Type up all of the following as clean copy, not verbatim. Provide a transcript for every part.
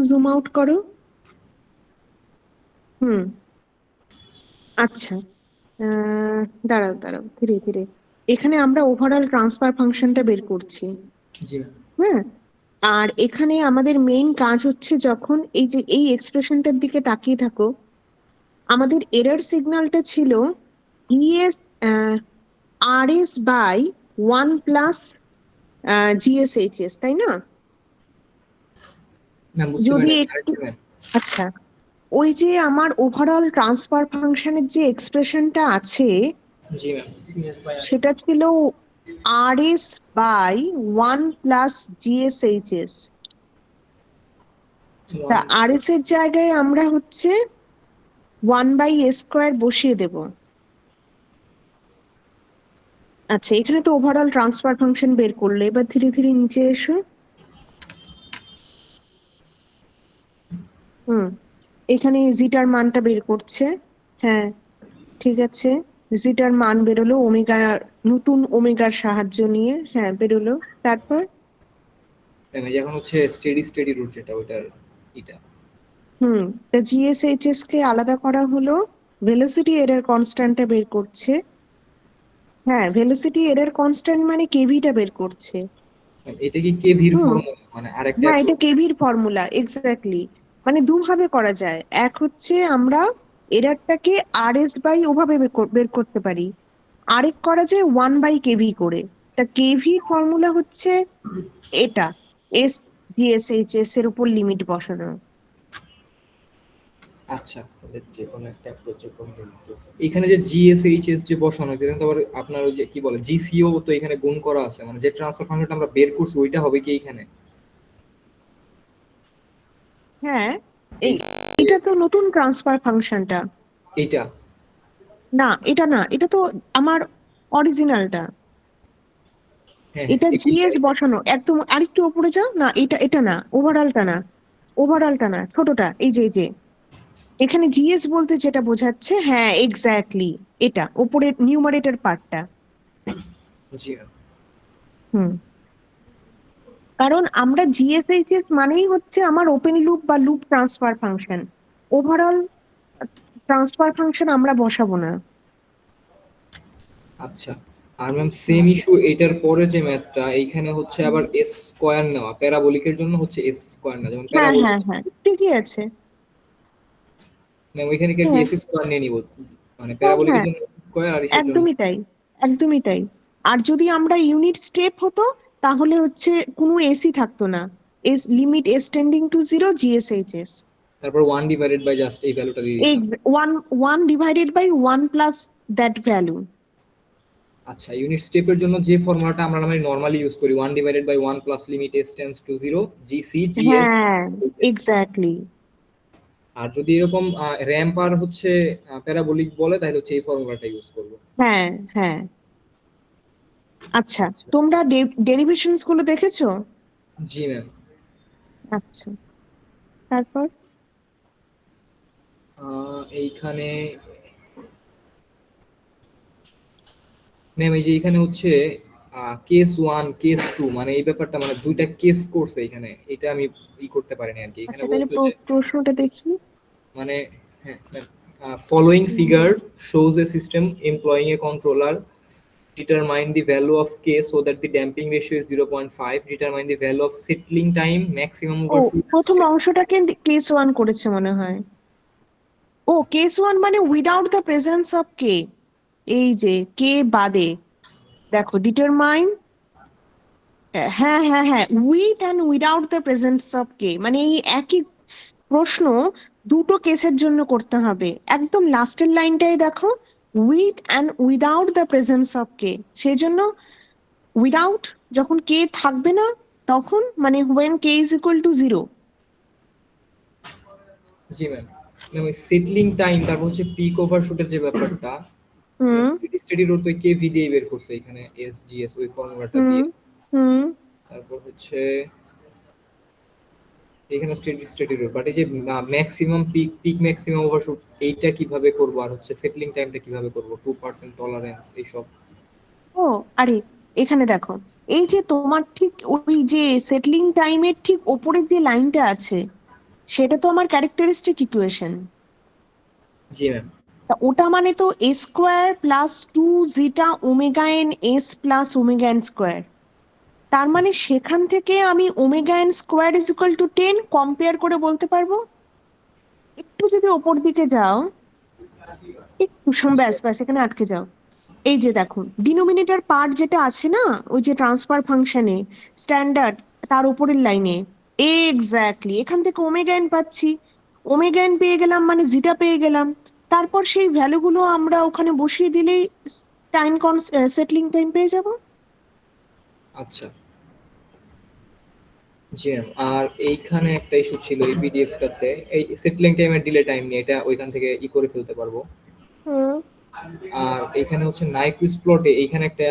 Zoom out করো। হুম, আচ্ছা। দাঁড়াও দাঁড়াও, ধীরে ধীরে। এখানে আমরা ওভারঅল ট্রান্সফার ফাংশনটা বের করছি। জি হ্যাঁ, আর এখানে আমাদের মেইন কাজ হচ্ছে, যখন এই যে এই এক্সপ্রেশনটার দিকে তাকিয়ে থাকো, আমাদের এরর সিগন্যালটা ছিল ES R S by 1 plus GSHS, তাই না? ম্যাম, বুঝতে যদি পারি একটু, আরেকটু ম্যাম। আচ্ছা, ওই যে আমার ওভারঅল ট্রান্সফার ফাংশনের যে এক্সপ্রেশনটা আছে, জি ম্যাম, সিএস বাই আর সেটা ছিল আর এস বাই 1 প্লাস জিএসএইচএস। তা ওয়ান। আর এস এর জায়গায় আমরা হচ্ছে 1/a² বসিয়ে দেব। আচ্ছা, এখানে তো ওভারঅল ট্রান্সফার ফাংশন বের করলে, এবার ধীরে ধীরে নিচে এসো। হুম, এখানে জিটার মানটা বের করছে। হ্যাঁ, ঠিক আছে। জিটার মান বেরোলো ওমেগা, নতুন ওমেগার সাহায্য নিয়ে। হ্যাঁ, বেরোলো। তারপর ম্যাম, এই যে এখন হচ্ছে স্টেডি স্টেডি রুট যেটা, ওইটার এটা। হুম, তা জিএসএইচএস কে আলাদা করা হলো, ভেলোসিটি এরর কনস্ট্যান্টটা বের করছে। হ্যাঁ, ভেলোসিটি এরর কনস্ট্যান্ট মানে কেভিটা বের করছে। ম্যাম, এটা কি কেভির হুম, ফর্মুলা, মানে আরেকটা হ্যাঁ, এটা অ্যাপ্রোচ? কেভির formula, exactly. মানে দুভাবে করা যায়। এক হচ্ছে আমরা এররটাকে আর এস বাই ওভাবে বের করতে পারি, আরেক করা যায় 1/কেভি করে। তা কেভির ফর্মুলা হচ্ছে এটা, এস জিএসএইচএস এর উপর লিমিট বসানো। আচ্ছা, তাহলে যে কোনো একটা অ্যাপ্রোচ এখানে যে জিএসএইচএস যে বসানো হয়েছে, এখানে তো আবার আপনার ওই যে কি বলে জিসিও তো এখানে গুণ করা আছে, মানে যে ট্রান্সফার ফাংশনটা আমরা বের করছি ওইটা হবে কি এখানে? হ্যাঁ, এই এই এটা তো নতুন ট্রান্সফার ফাংশনটা। এইটা। না, এটা না, এটা তো আমার অরিজিনালটা। হ্যাঁ এটা হ্যাঁ, জিএস বসানো একদম। আরেকটু উপরে যাও না, এটা এটা না, ওভারঅলটা না, ওভারঅলটা না, ছোটটা, এই যে এখানে জিএস বলতে যেটা বোঝাচ্ছে, হ্যাঁ এক্স্যাক্টলি, এটা উপরের নিউমারেটর পার্টটা। জি ম্যাম। হুম, কারণ আমরা জিএসএইচএস মানেই হচ্ছে আমার ওপেন লুপ বা loop transfer function. Overall transfer function আমরা বসাবো না। আচ্ছা, আর ম্যাম সেম ইস্যু এটার পরে যে ম্যাথটা এইখানে হচ্ছে আবার এস স্কোয়ার নেওয়া, প্যারাবোলিকের জন্য হচ্ছে এস স্কোয়ার না, যেমন হ্যাঁ প্যারাবোলিক। হ্যাঁ হ্যাঁ, ঠিকই আছে। ম্যাম ওইখানে কি আর কি হ্যাঁ এস স্কোয়ার নিয়ে নিব, মানে হ্যাঁ প্যারাবোলিকের হ্যাঁ, জন্য স্কোয়ার আর ইসের জন্য? একদমই তাই, একদমই তাই। আর যদি আমরা ইউনিট স্টেপ হতো, তাহলে হচ্ছে কোনো এসি থাকতো না, s limit s tending to 0 GSHS. তারপর 1 ডিভাইডেড বাই জাস্ট এই ভ্যালুটা দিয়ে এই দিতাম। One, 1/1 plus that value. আচ্ছা, ইউনিট স্টেপের জন্য যে ফর্মুলাটা আমরা নরমালি ইউজ করি, 1/1 plus limit S tends to 0 GC GS. হ্যাঁ, এক্স্যাক্টলি। আর যদি এরকম র্যাম্প আর হচ্ছে প্যারাবোলিক বলে, তাহলে হচ্ছে এই ফর্মুলাটা ইউজ করবো। হ্যাঁ হ্যাঁ। আচ্ছা, আচ্ছা। তোমরা ডেরিভেশনস গুলো দেখেছো? জি ম্যাম। আচ্ছা, তারপর এইখানে ম্যাম এই যে এখানে হচ্ছে কেস ওয়ান কেস টু, মানে এই ব্যাপারটা মানে দুইটা কেস করছে এখানে, এটা আমি করতে পারিনি আর কি। এখানে আচ্ছা, তাহলে বলছে যে প্রশ্নটা দেখি। মানে, হ্যাঁ following hmm. figure shows a system employing a controller. Determine the value of k so that the damping ratio is 0.5. Determine the value of settling time maximum O, overshoot. প্রথম অংশটাকে কেস ওয়ান করেছে মনে হয়। ও, case one মানে without the presence of K. এই যে K বাদে, দেখো ডিটারমাইন। হ্যাঁ হ্যাঁ হ্যাঁ, with and without the presence of K, মানে এই একই প্রশ্ন দুটো কেসের জন্য করতে হবে। একদম লাস্টের লাইনটাই দেখো, with and without the presence of K. সেই জন্য উইদাউট, যখন কে থাকবে না তখন, মানে when K is equal to 0। জি ম্যাম। ম্যাম ওই সেটলিং টাইম, তারপর হচ্ছে পিক ওভারশুটের যে ব্যাপারটা, হুম স্টেডি স্টেডি রোড তো কেভি দিয়ে বের করছে এখানে, এস জিএস ওই ফর্মুলাটা হুম দিয়ে। হুম। তারপর হচ্ছে এখানে স্টেডি স্টেডি রোড, বাট এই যে maximum peak peak maximum overshoot, এইটা কিভাবে করব, আর হচ্ছে সেটলিং টাইমটা কিভাবে করব, 2% টলারেন্স এইসব। ও, আরে এখানে দেখো, এই যে তোমার ঠিক ওই যে সেটলিং টাইমের ঠিক ওপরে যে লাইনটা আছে, সেটা তো আমার ক্যারেক্টারিস্টিক ইকুয়েশন। জি ম্যাম। ওটা মানে তো A square plus 2 zeta ω n s plus ω n²। তার মানে সেখান থেকে আমি ω n² = 10 কম্পেয়ার করে বলতে পারবো। একটু যদি ওপর দিকে যাও, একটু ব্যাস ব্যাস এখানে আটকে যাও। এই যে দেখো ডিনোমিনেটর পার্ট যেটা আছে না, ওই যে ট্রান্সফার ফাংশনে স্ট্যান্ডার্ড, তার উপরের লাইনে এক্স্যাক্টলি এখান থেকে ω n পাচ্ছি। ω n পেয়ে গেলাম মানে জিটা পেয়ে গেলাম। তারপর সেই ভ্যালুগুলো আমরা ওখানে বসিয়ে দিলেই টাইম সেটলিং টাইম পেয়ে যাব। আচ্ছা জি ম্যাম। আর এইখানে একটা ইস্যু ছিল এই পিডিএফটাতে, এই সেটলিং টাইমের ডিলে টাইম নিয়ে, এটা ওইখান থেকে করে ফেলতে পারবো। হুম। আর এখানে হচ্ছে নাইকুইস্ট প্লটে এইখানে একটা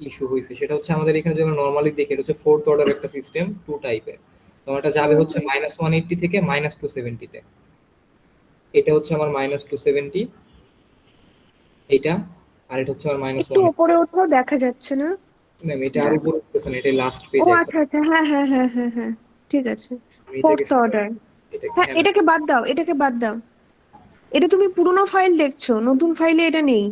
ইস্যু হয়েছে, সেটা হচ্ছে আমাদের এখানে যেমন নর্মালি দেখি এটা হচ্ছে ফোর্থ অর্ডার একটা সিস্টেম, টু টাইপের। তো এটা যাবে হচ্ছে -180 থেকে -270 তে। এটা হচ্ছে আমার -270 এটা, আর এটা হচ্ছে আমার একটু -180। ওপরে ওঠাও, দেখা যাচ্ছে না। ম্যাম এটা আর উপরে উঠতেছে না, এটা লাস্ট ও পেজে একদম। আচ্ছা আচ্ছা, হ্যাঁ হ্যাঁ হ্যাঁ হ্যাঁ হ্যাঁ, ঠিক আছে। আমি এটাকে ফোর্থ অর্ডার। এটা হ্যাঁ, হ্যাঁ এটাকে বাদ দাও, এটাকে বাদ দাও। এটা তুমি পুরোনো ফাইল দেখছো, নতুন ফাইলে এটা নেই।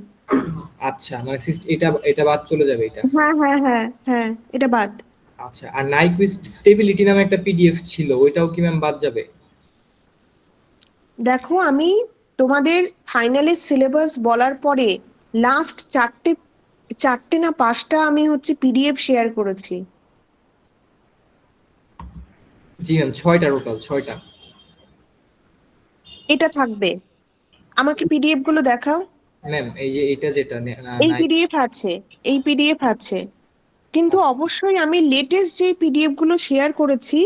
আচ্ছা মানে এটা এটা বাদ চলে যাবে এটা। হ্যাঁ হ্যাঁ হ্যাঁ হ্যাঁ, এটা বাদ। আচ্ছা, আর নাইকুইস্ট স্টেবিলিটি নামে একটা পিডিএফ ছিল, ওইটাও কি ম্যাম বাদ যাবে? দেখো আমি তোমাদের ফাইনালের সিলেবাস বলার পরে লাস্ট চারটে চারটে না পাঁচটা আমি হচ্ছে পিডিএফ শেয়ার করেছি। জি ম্যাম, 6টা, টোটাল 6টা। এটা থাকবে। আমাকে পিডিএফ গুলো দেখাও। ম্যাম এই যে এটা যেটা এই নাই। পিডিএফ আছে, এই পিডিএফ আছে, কিন্তু অবশ্যই আমি লেটেস্ট যে পিডিএফ গুলো শেয়ার করেছি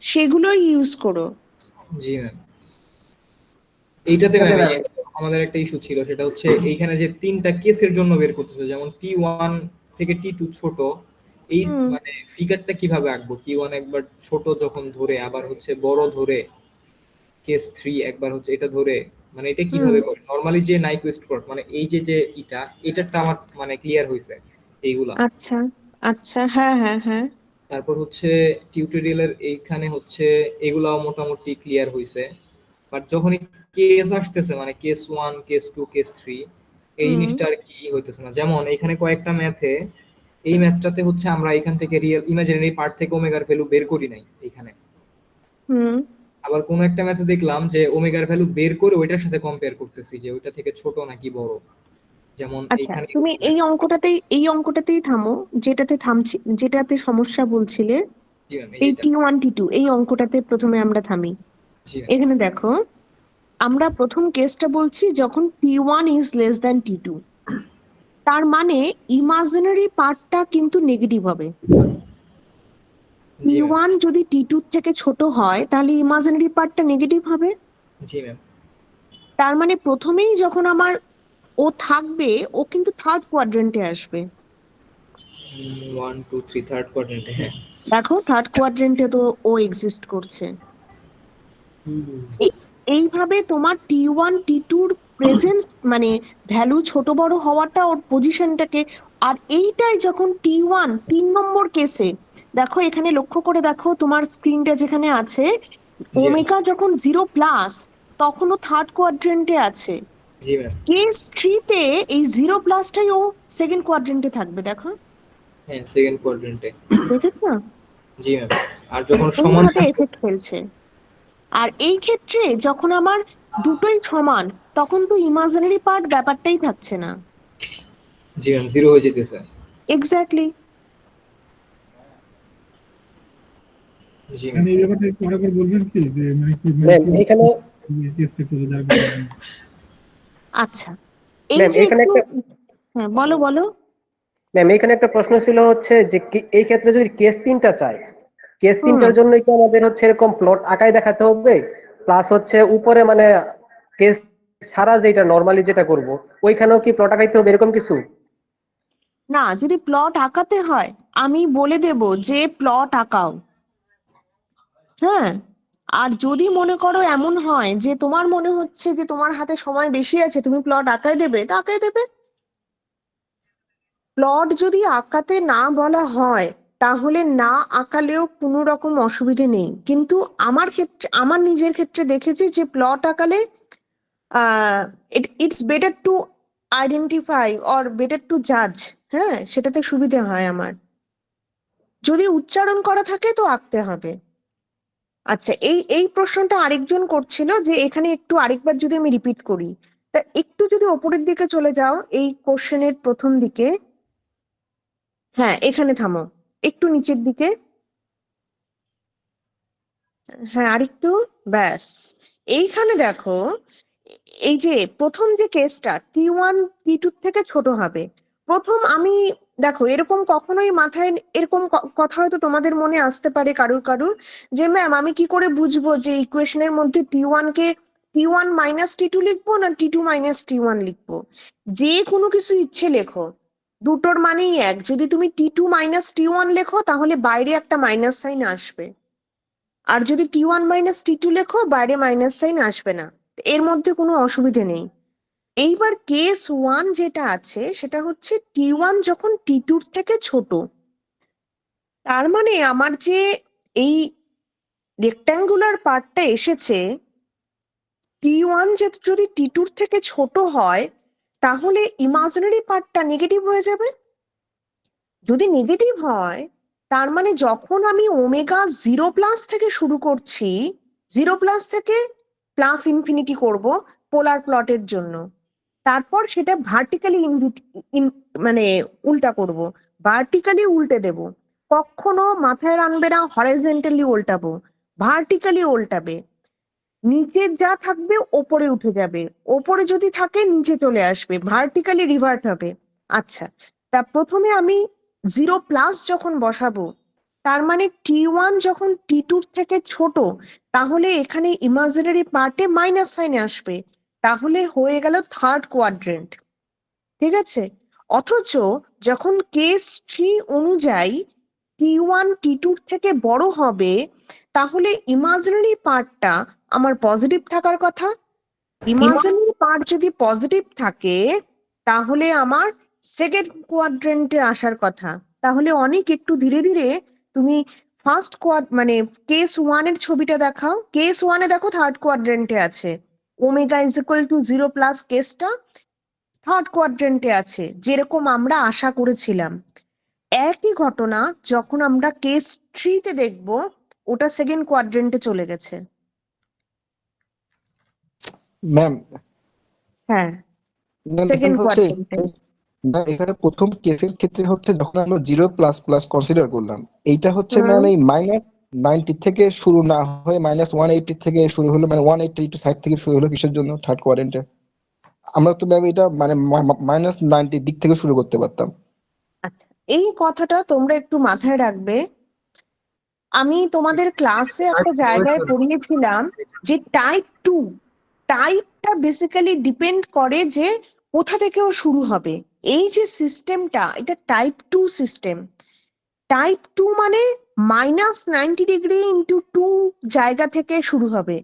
সেগুলোই ইউজ করো। জি ম্যাম। এইটাতে ম্যাম আমাদের একটা ইস্যু ছিল, সেটা হচ্ছে এইখানে যে তিনটা কেসের জন্য বের করতেছে, যেমন T1 থেকে T2 ছোট, এই হুম মানে ফিগারটা কিভাবে আঁকবো? T1 একবার ছোট যখন ধরে, আবার হচ্ছে বড় ধরে, কেস 3 একবার হচ্ছে এটা ধরে, মানে এটা হুম। কিভাবে করে? নরমালি যে নাইকুইস্ট প্লট মানে এই যে যে এটারটা আমার মানে ক্লিয়ার হইছে এইগুলা। আচ্ছা আচ্ছা, হ্যাঁ হ্যাঁ হ্যাঁ। তারপর হচ্ছে টিউটোরিয়ালের এইখানে হচ্ছে এগুলাও মোটামুটি ক্লিয়ার হইছে। বাট যখনই কেস আসতেছে মানে কেস 1, কেস 2, কেস 3, এই হুম জিনিসটা আর কি হইতেছে না। যেমন এখানে কয়েকটা ম্যাথে, এই ম্যাথটাতে হচ্ছে আমরা এখান থেকে রিয়েল ইমাজিনারি পার্ট থেকে ওমেগার ভ্যালু বের করি নাই এইখানে। হুম। আবার কোন একটা ম্যাথে দেখলাম যে ওমেগার ভ্যালু বের করে ওইটার সাথে কম্পেয়ার করতেছি যে ওইটা থেকে ছোট নাকি বড়। যেমন আচ্ছা, এইখানে তুমি এই অঙ্কটাতেই থামো, যেটাতে সমস্যা বলছিলে। জি ম্যাম এই এইটা। T1 T2 এই অঙ্কটাতে প্রথমে আমরা থামি। জি ম্যাম। এখানে দেখো, আমরা প্রথম কেসটা বলছি যখন T1 > T2, তার মানে ইমাজিনারি পার্টটা কিন্তু নেগেটিভ হবে। জি ম্যাম। T1 যদি T2 থেকে ছোট হয় তাহলে ইমাজিনারি পার্টটা নেগেটিভ হবে। জি ম্যাম। তার মানে প্রথমেই যখন আমার ও থাকবে, ও কিন্তু থার্ড কোয়াড্রেন্টে আসবে। 1 2 3 থার্ড কোয়াড্রেন্টে, হ্যাঁ। দেখো থার্ড কোয়াড্রেন্টে তো ও এক্সিস্ট করছে। এ- এইভাবে তোমার T1 T2 প্রেজেন্স মানে ভ্যালু ছোট বড় হওয়াটা ওর পজিশনটাকে। আর এইটাই যখন T1 3 নম্বর কেসে, দেখো এখানে লক্ষ্য করে দেখো তোমার স্ক্রিনটা যেখানে আছে, জি ম্যাম। ওমেগা যখন 0+, তখনও থার্ড কোয়াড্রেন্টে আছে। জি ম্যাম। কেস 3-তে এই 0+টাই ও সেকেন্ড কোয়াড্রেন্টে থাকবে, দেখো। হ্যাঁ সেকেন্ড কোয়াড্রেন্টে। দেখেছো? জি ম্যাম। আর যখন সমান এইভাবে থাকবে। এফেক্ট ফেলছে। আর এই ক্ষেত্রে যখন আমার দুটোই সমান, তখন তো ইমাজিনারি পার্ট ব্যাপারটাই থাকছে না। জি ম্যাম, জিরো হয়ে যেতেছে। এক্স্যাক্টলি। জি ম্যাম। মানে এই ব্যাপারটা একটু আরেকবার বলবেন কি, যে মানে কি ম্যাম এখানে চেষ্টা করে যার আচ্ছা, এই ম্যাম যে এখানে একটু, একটা হ্যাঁ বলো বলো। ম্যাম এখানে একটা প্রশ্ন ছিল হচ্ছে যে এই ক্ষেত্রে যদি কেস 3টা চাই, কেস হুম। 3টার জন্য কি আমাদের হচ্ছে এরকম প্লট আকারে দেখাতে হবে, প্লাস হচ্ছে উপরে মানে কেস ছাড়া যেটা নরমালি যেটা করব ওইখানেও কি প্লট আঁকাইতে হবে এরকম কিছু? না, যদি প্লট আঁকাতে হয় আমি বলে দেব যে প্লট আঁকাও। হ্যাঁ। আর যদি মনে করো এমন হয় যে তোমার মনে হচ্ছে যে তোমার হাতে সময় বেশি আছে, তুমি প্লট আঁকায় দেবে, তা আঁকায় দেবে। প্লট যদি আঁকাতে না বলা হয় তাহলে না আঁকালেও কোনো রকম অসুবিধে নেই, কিন্তু আমার নিজের ক্ষেত্রে দেখেছি যে প্লট আঁকালে it's better to identify or better to জাজ। হ্যাঁ, সেটাতে সুবিধে হয় আমার। যদি উচ্চারণ করা থাকে তো আঁকতে হবে। আচ্ছা, এই প্রশ্নটা আরেকজন করছিল যে এখানে একটু আরেকবার যদি আমি রিপিট করি, তা একটু যদি ওপরের দিকে চলে যাও এই কোশ্চেনের প্রথম দিকে, হ্যাঁ এখানে থামো, একটু নিচের দিকে, হ্যাঁ আরেকটু, ব্যাস। এইখানে দেখো, এই যে প্রথম যে কেসটা T1 T2 থেকে ছোট হবে, প্রথম আমি দেখো এরকম কখনোই মাথায় এরকম কথা হয়তো তোমাদের মনে আসতে পারে কারুর কারুর, যে ম্যাম আমি কি করে বুঝবো যে ইকুয়েশনের মধ্যে কে T1 মাইনাস T2 লিখবো না T2 মাইনাস T1 লিখবো? যে কোনো কিছু ইচ্ছে লেখো, দুটোর মানেই এক। যদি তুমি T2 মাইনাস T1 লেখো তাহলে বাইরে একটা মাইনাস সাইন আসবে, আর যদি T1 মাইনাস T2 লেখো বাইরে মাইনাস সাইন আসবে না। এর মধ্যে কোনো অসুবিধে নেই। এইবার কেস 1 যেটা আছে সেটা হচ্ছে T1 যখন T2 থেকে ছোট, তার মানে আমার যে এই রেক্ট্যাঙ্গুলার পার্টটা এসেছে, T1 যদি T2 থেকে ছোট হয় তাহলে ইমাজিনারি পার্টটা নেগেটিভ হয়ে যাবে। যদি নেগেটিভ হয় তার মানে যখন আমি ওমেগা 0+ থেকে শুরু করছি, 0+ থেকে প্লাস ইনফিনিটি করব পোলার প্লটের জন্য, তারপর সেটা ভার্টিক্যালি মানে উল্টা করব, ভার্টিক্যালি উল্টে দেব। কখনো মাথায় রাখবে না হরাইজন্টালি উল্টাবো, ভার্টিক্যালি উল্টাবে। নিচে যা থাকবে ওপরে উঠে যাবে, ওপরে যদি থাকে নিচে চলে আসবে, ভার্টিক্যালি রিভার্ট হবে। আচ্ছা, তা প্রথমে আমি 0+ যখন বসাবো, তার মানে T1 যখন T2 থেকে ছোট, তাহলে এখানে ইমাজিনারি পার্টে মাইনাস সাইন আসবে, তাহলে হয়ে গেল থার্ড কোয়াড্রেন্ট। ঠিক আছে? অথচ যখন কেস 3 অনুযায়ী T1 T2 থেকে বড় হবে, তাহলে ইমাজিনারি পার্টটা আমার পজিটিভ থাকার কথা। ইমাজিনারি পার্ট যদি পজিটিভ থাকে তাহলে আমার সেকেন্ড কোয়াড্রেন্টে আসার কথা। তাহলে অনেক একটু ধীরে ধীরে তুমি ফার্স্ট মানে কেস 1 এর ছবিটা দেখাও। কেস 1 এ দেখো থার্ড কোয়াড্রেন্টে আছে, ওমেগা ইজ ইকুয়াল টু 0+ কেসটা থার্ড কোয়াড্রেন্টে আছে, যেরকম আমরা আশা করেছিলাম। একই ঘটনা যখন আমরা কেস 3 তে দেখবো, ওটা সেকেন্ড কোয়াড্রেন্টে চলে গেছে। ম্যাম, হ্যাঁ, ম্যাম সেকেন্ড এখানে হচ্ছে কোয়াড্রেন্টে। ম্যাম এখানে প্রথম কেসের ক্ষেত্রে হচ্ছে যখন আমরা 0++ কনসিডার করলাম, এইটা হচ্ছে ম্যাম এই -90 থেকে শুরু না হয়ে -180 থেকে শুরু হলো, মানে 180 সাইড থেকে শুরু হলো। কিসের জন্য থার্ড কোয়াড্রেন্টে? আমরা তো ম্যাম এটা মানে -90 দিক থেকে শুরু করতে পারতাম। আচ্ছা, এই কথাটা তোমরা একটু মাথায় রাখবে। আমি তোমাদের ক্লাসে একটা জায়গায় পড়িয়েছিলাম যে টাইপটা বেসিক্যালি ডিপেন্ড করে যে কোথা থেকেও শুরু হবে। এই যে সিস্টেমটা, এটা টাইপ 2 সিস্টেম। টাইপ 2 মানে -90° ইন্টু 2 জায়গা থেকে শুরু হবে,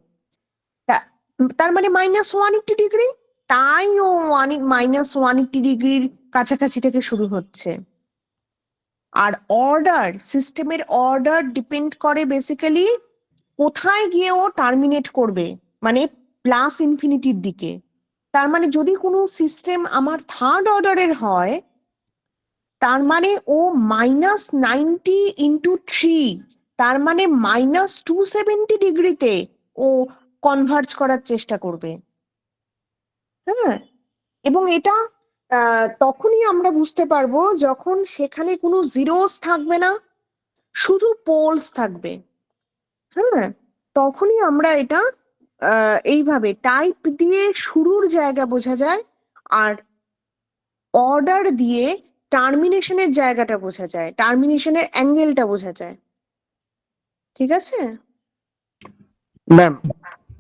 তার মানে -180°, তাই ও -180° কাছাকাছি থেকে শুরু হচ্ছে। আর সিস্টেমের অর্ডার ডিপেন্ড করে বেসিক্যালি কোথায় গিয়ে ও টার্মিনেট করবে, মানে প্লাস ইনফিনিটির দিকে। তার মানে যদি কোনো সিস্টেম আমার থার্ড অর্ডারের হয়, তার মানে ও -90 ইন্টু 3, তার মানে -270°তে ও কনভার্জ করার চেষ্টা করবে। হ্যাঁ, এবং এটা তখনই আমরা বুঝতে পারবো যখন সেখানে কোনো জিরোস থাকবে না, শুধু পোলস থাকবে। হ্যাঁ, তখনই আমরা এটা এইভাবে টাইপ দিয়ে শুরুর জায়গা বোঝা যায়, আর অর্ডার দিয়ে টার্মিনেশনের জায়গাটা বোঝা যায়, টার্মিনেশনের অ্যাঙ্গেলটা বোঝা যায়। ঠিক আছে? ম্যাম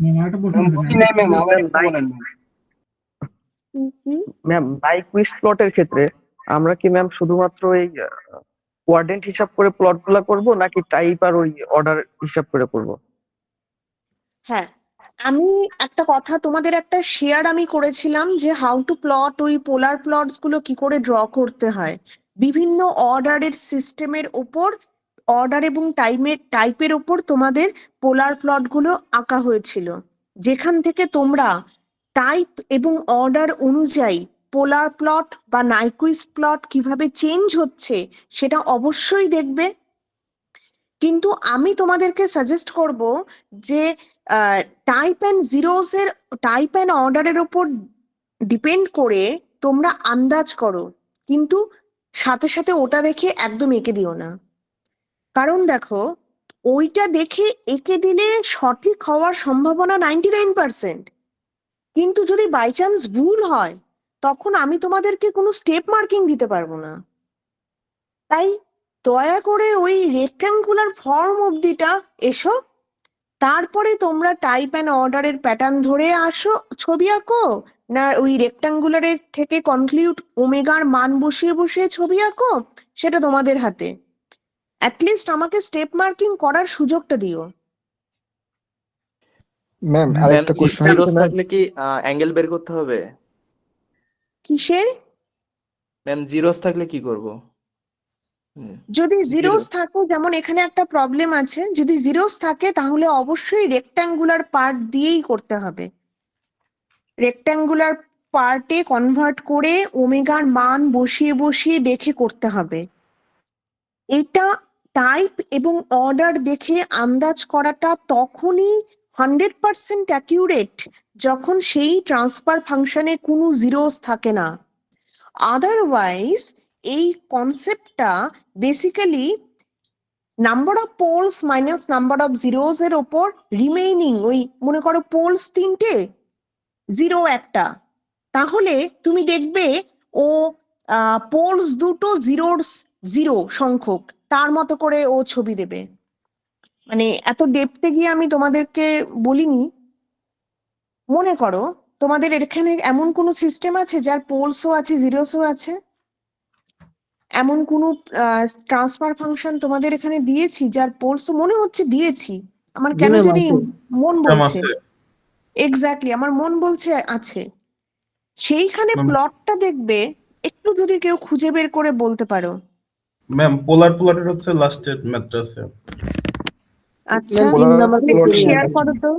ম্যাম আরেকটা প্রশ্ন আছে বুঝি ম্যাম। নাই ম্যাম, আবার একটু বলেন ম্যাম। নাইকুইস্ট প্লটের ক্ষেত্রে আমরা কি ম্যাম শুধুমাত্র এই কোয়াড্রেন্ট হিসাব করে প্লট গুলা করবো, নাকি টাইপ আর ওই অর্ডার হিসাব করে করবো? হ্যাঁ, আমি একটা কথা তোমাদের একটা শেয়ার আমি করেছিলাম যে হাউ টু প্লট ওই পোলার প্লটস গুলো কি করে ড্র করতে হয়। বিভিন্ন অর্ডারের সিস্টেমের ওপর, অর্ডার এবং টাইপের ওপর তোমাদের পোলার প্লটগুলো আঁকা হয়েছিল, যেখান থেকে তোমরা টাইপ এবং অর্ডার অনুযায়ী পোলার প্লট বা নাইকুইস্ট প্লট কিভাবে চেঞ্জ হচ্ছে সেটা অবশ্যই দেখবে। কিন্তু আমি তোমাদেরকে সাজেস্ট করব যে টাইপ অ্যান্ড অর্ডারের ওপর ডিপেন্ড করে তোমরা আন্দাজ করো, কিন্তু সাথে সাথে ওটা দেখে একদম এঁকে দিও না। কারণ দেখো, ওইটা দেখে এঁকে দিলে সঠিক হওয়ার সম্ভাবনা 99%, কিন্তু যদি বাই চান্স ভুল হয় তখন আমি তোমাদেরকে কোনো স্টেপ মার্কিং দিতে পারবো না। তাই দয়া করে ওই রেক্ট্যাঙ্গুলার ফর্ম অবধিটা এসো, তারপরে তোমরা টাইপ অ্যান্ড অর্ডারের প্যাটার্ন ধরে আসো, ছবি আঁকো, না ওই রেক্ট্যাঙ্গুলারের থেকে কনক্লুড ওমেগার মান বসিয়ে বসিয়ে ছবি আঁকো, সেটা তোমাদের হাতে। অ্যাটলিস্ট আমাকে স্টেপ মার্কিং করার সুযোগটা দিও। ম্যাম ম্যাম, আরেকটা কোশ্চেন জিরোস হচ্ছে ম্যাম, থাকলে কি অ্যাঙ্গেল বের করতে হবে? কিসে? ম্যাম জিরোস থাকলে কি করব? যদি জিরোস Zeros। থাকে, যেমন এখানে একটা প্রবলেম আছে, যদি জিরোস থাকে তাহলে অবশ্যই রেক্ট্যাঙ্গুলার পার্ট দিয়েই করতে হবে। রেক্ট্যাঙ্গুলার পার্টে কনভার্ট করে ওমেগার মান বসিয়ে বসিয়ে দেখে করতে হবে। এটা টাইপ এবং অর্ডার দেখে আন্দাজ করাটা তখনই 100% অ্যাকিউরেট যখন সেই ট্রান্সফার ফাংশনে কোনো জিরোস থাকে না। আদারওয়াইজ এই কনসেপ্টটা basically number of poles minus number of zeros এর ওপর রিমেইনিং, ওই মনে করো পোলস 3টে, জিরো একটা, তাহলে তুমি দেখবে ও পোলস দুটো জিরো সংখ্যক, তার মতো করে ও ছবি দেবে। মানে এত ডেপথে গিয়ে আমি তোমাদেরকে বলিনি। মনে করো তোমাদের এখানে এমন কোনো সিস্টেম আছে যার পোলসও আছে জিরোসও আছে? এমন কোনো ট্রান্সফার ফাংশন তোমাদের এখানে দিয়েছি যার পোলসও মনে হচ্ছে দিয়েছি? আমার কেন জানি মন বলছে, এক্স্যাক্টলি আমার মন বলছে আছে। সেইখানে প্লটটা দেখবে, একটু যদি কেউ খুঁজে বের করে বলতে পারো। ম্যাম পোলার প্লটের হচ্ছে লাস্টের ম্যাথটা আছে। আচ্ছা, polar plot শেয়ার করো তো।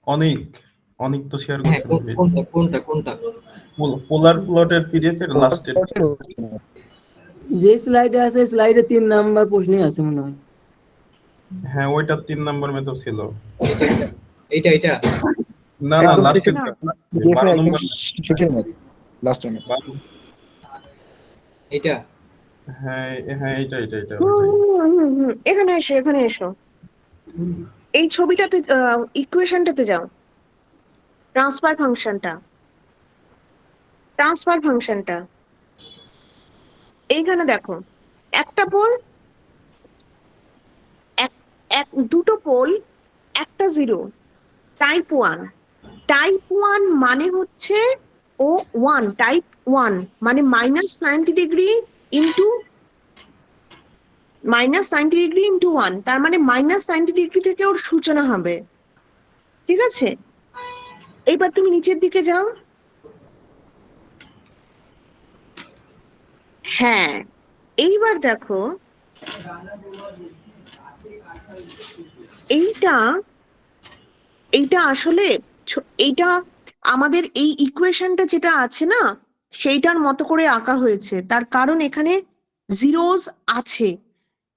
অনেক অনেক তো শেয়ার হ্যাঁ, করছে কোনটা? পোলার প্লটের পিডিএফ এর লাস্টের। যে স্লাইডে আছে স্লাইডে 3 নাম্বার প্রশ্নে আছে মনে হয়। হ্যাঁ ওইটা 3 নাম্বার মেথড ছিল। এইটা না লাস্টের PDF এর শেষের ম্যাথ, লাস্টের ম্যাথ। এইটা হ্যাঁ এটা এখানে এসো এই ছবিটাতে, ইকুয়েশনটাতে যাও, ট্রান্সফার ফাংশনটা এইখানে দেখো, একটা পোল, দুটো পোল, একটা জিরো, টাইপ 1 মানে হচ্ছে ও 1, টাইপ 1 মানে -90 ডিগ্রি ইন্টু -90 ডিগ্রি ইন্টু 1, তার মানে -90 ডিগ্রি থেকে ওর সূচনা হবে। ঠিক আছে, এইবার তুমি নিচের দিকে যাও। হ্যাঁ, এইবার দেখো এইটা আসলে এইটা আমাদের এই ইকুয়েশনটা যেটা আছে না, সেইটার মতো করে আঁকা হয়েছে। তার কারণ এখানে জিরোস আছে,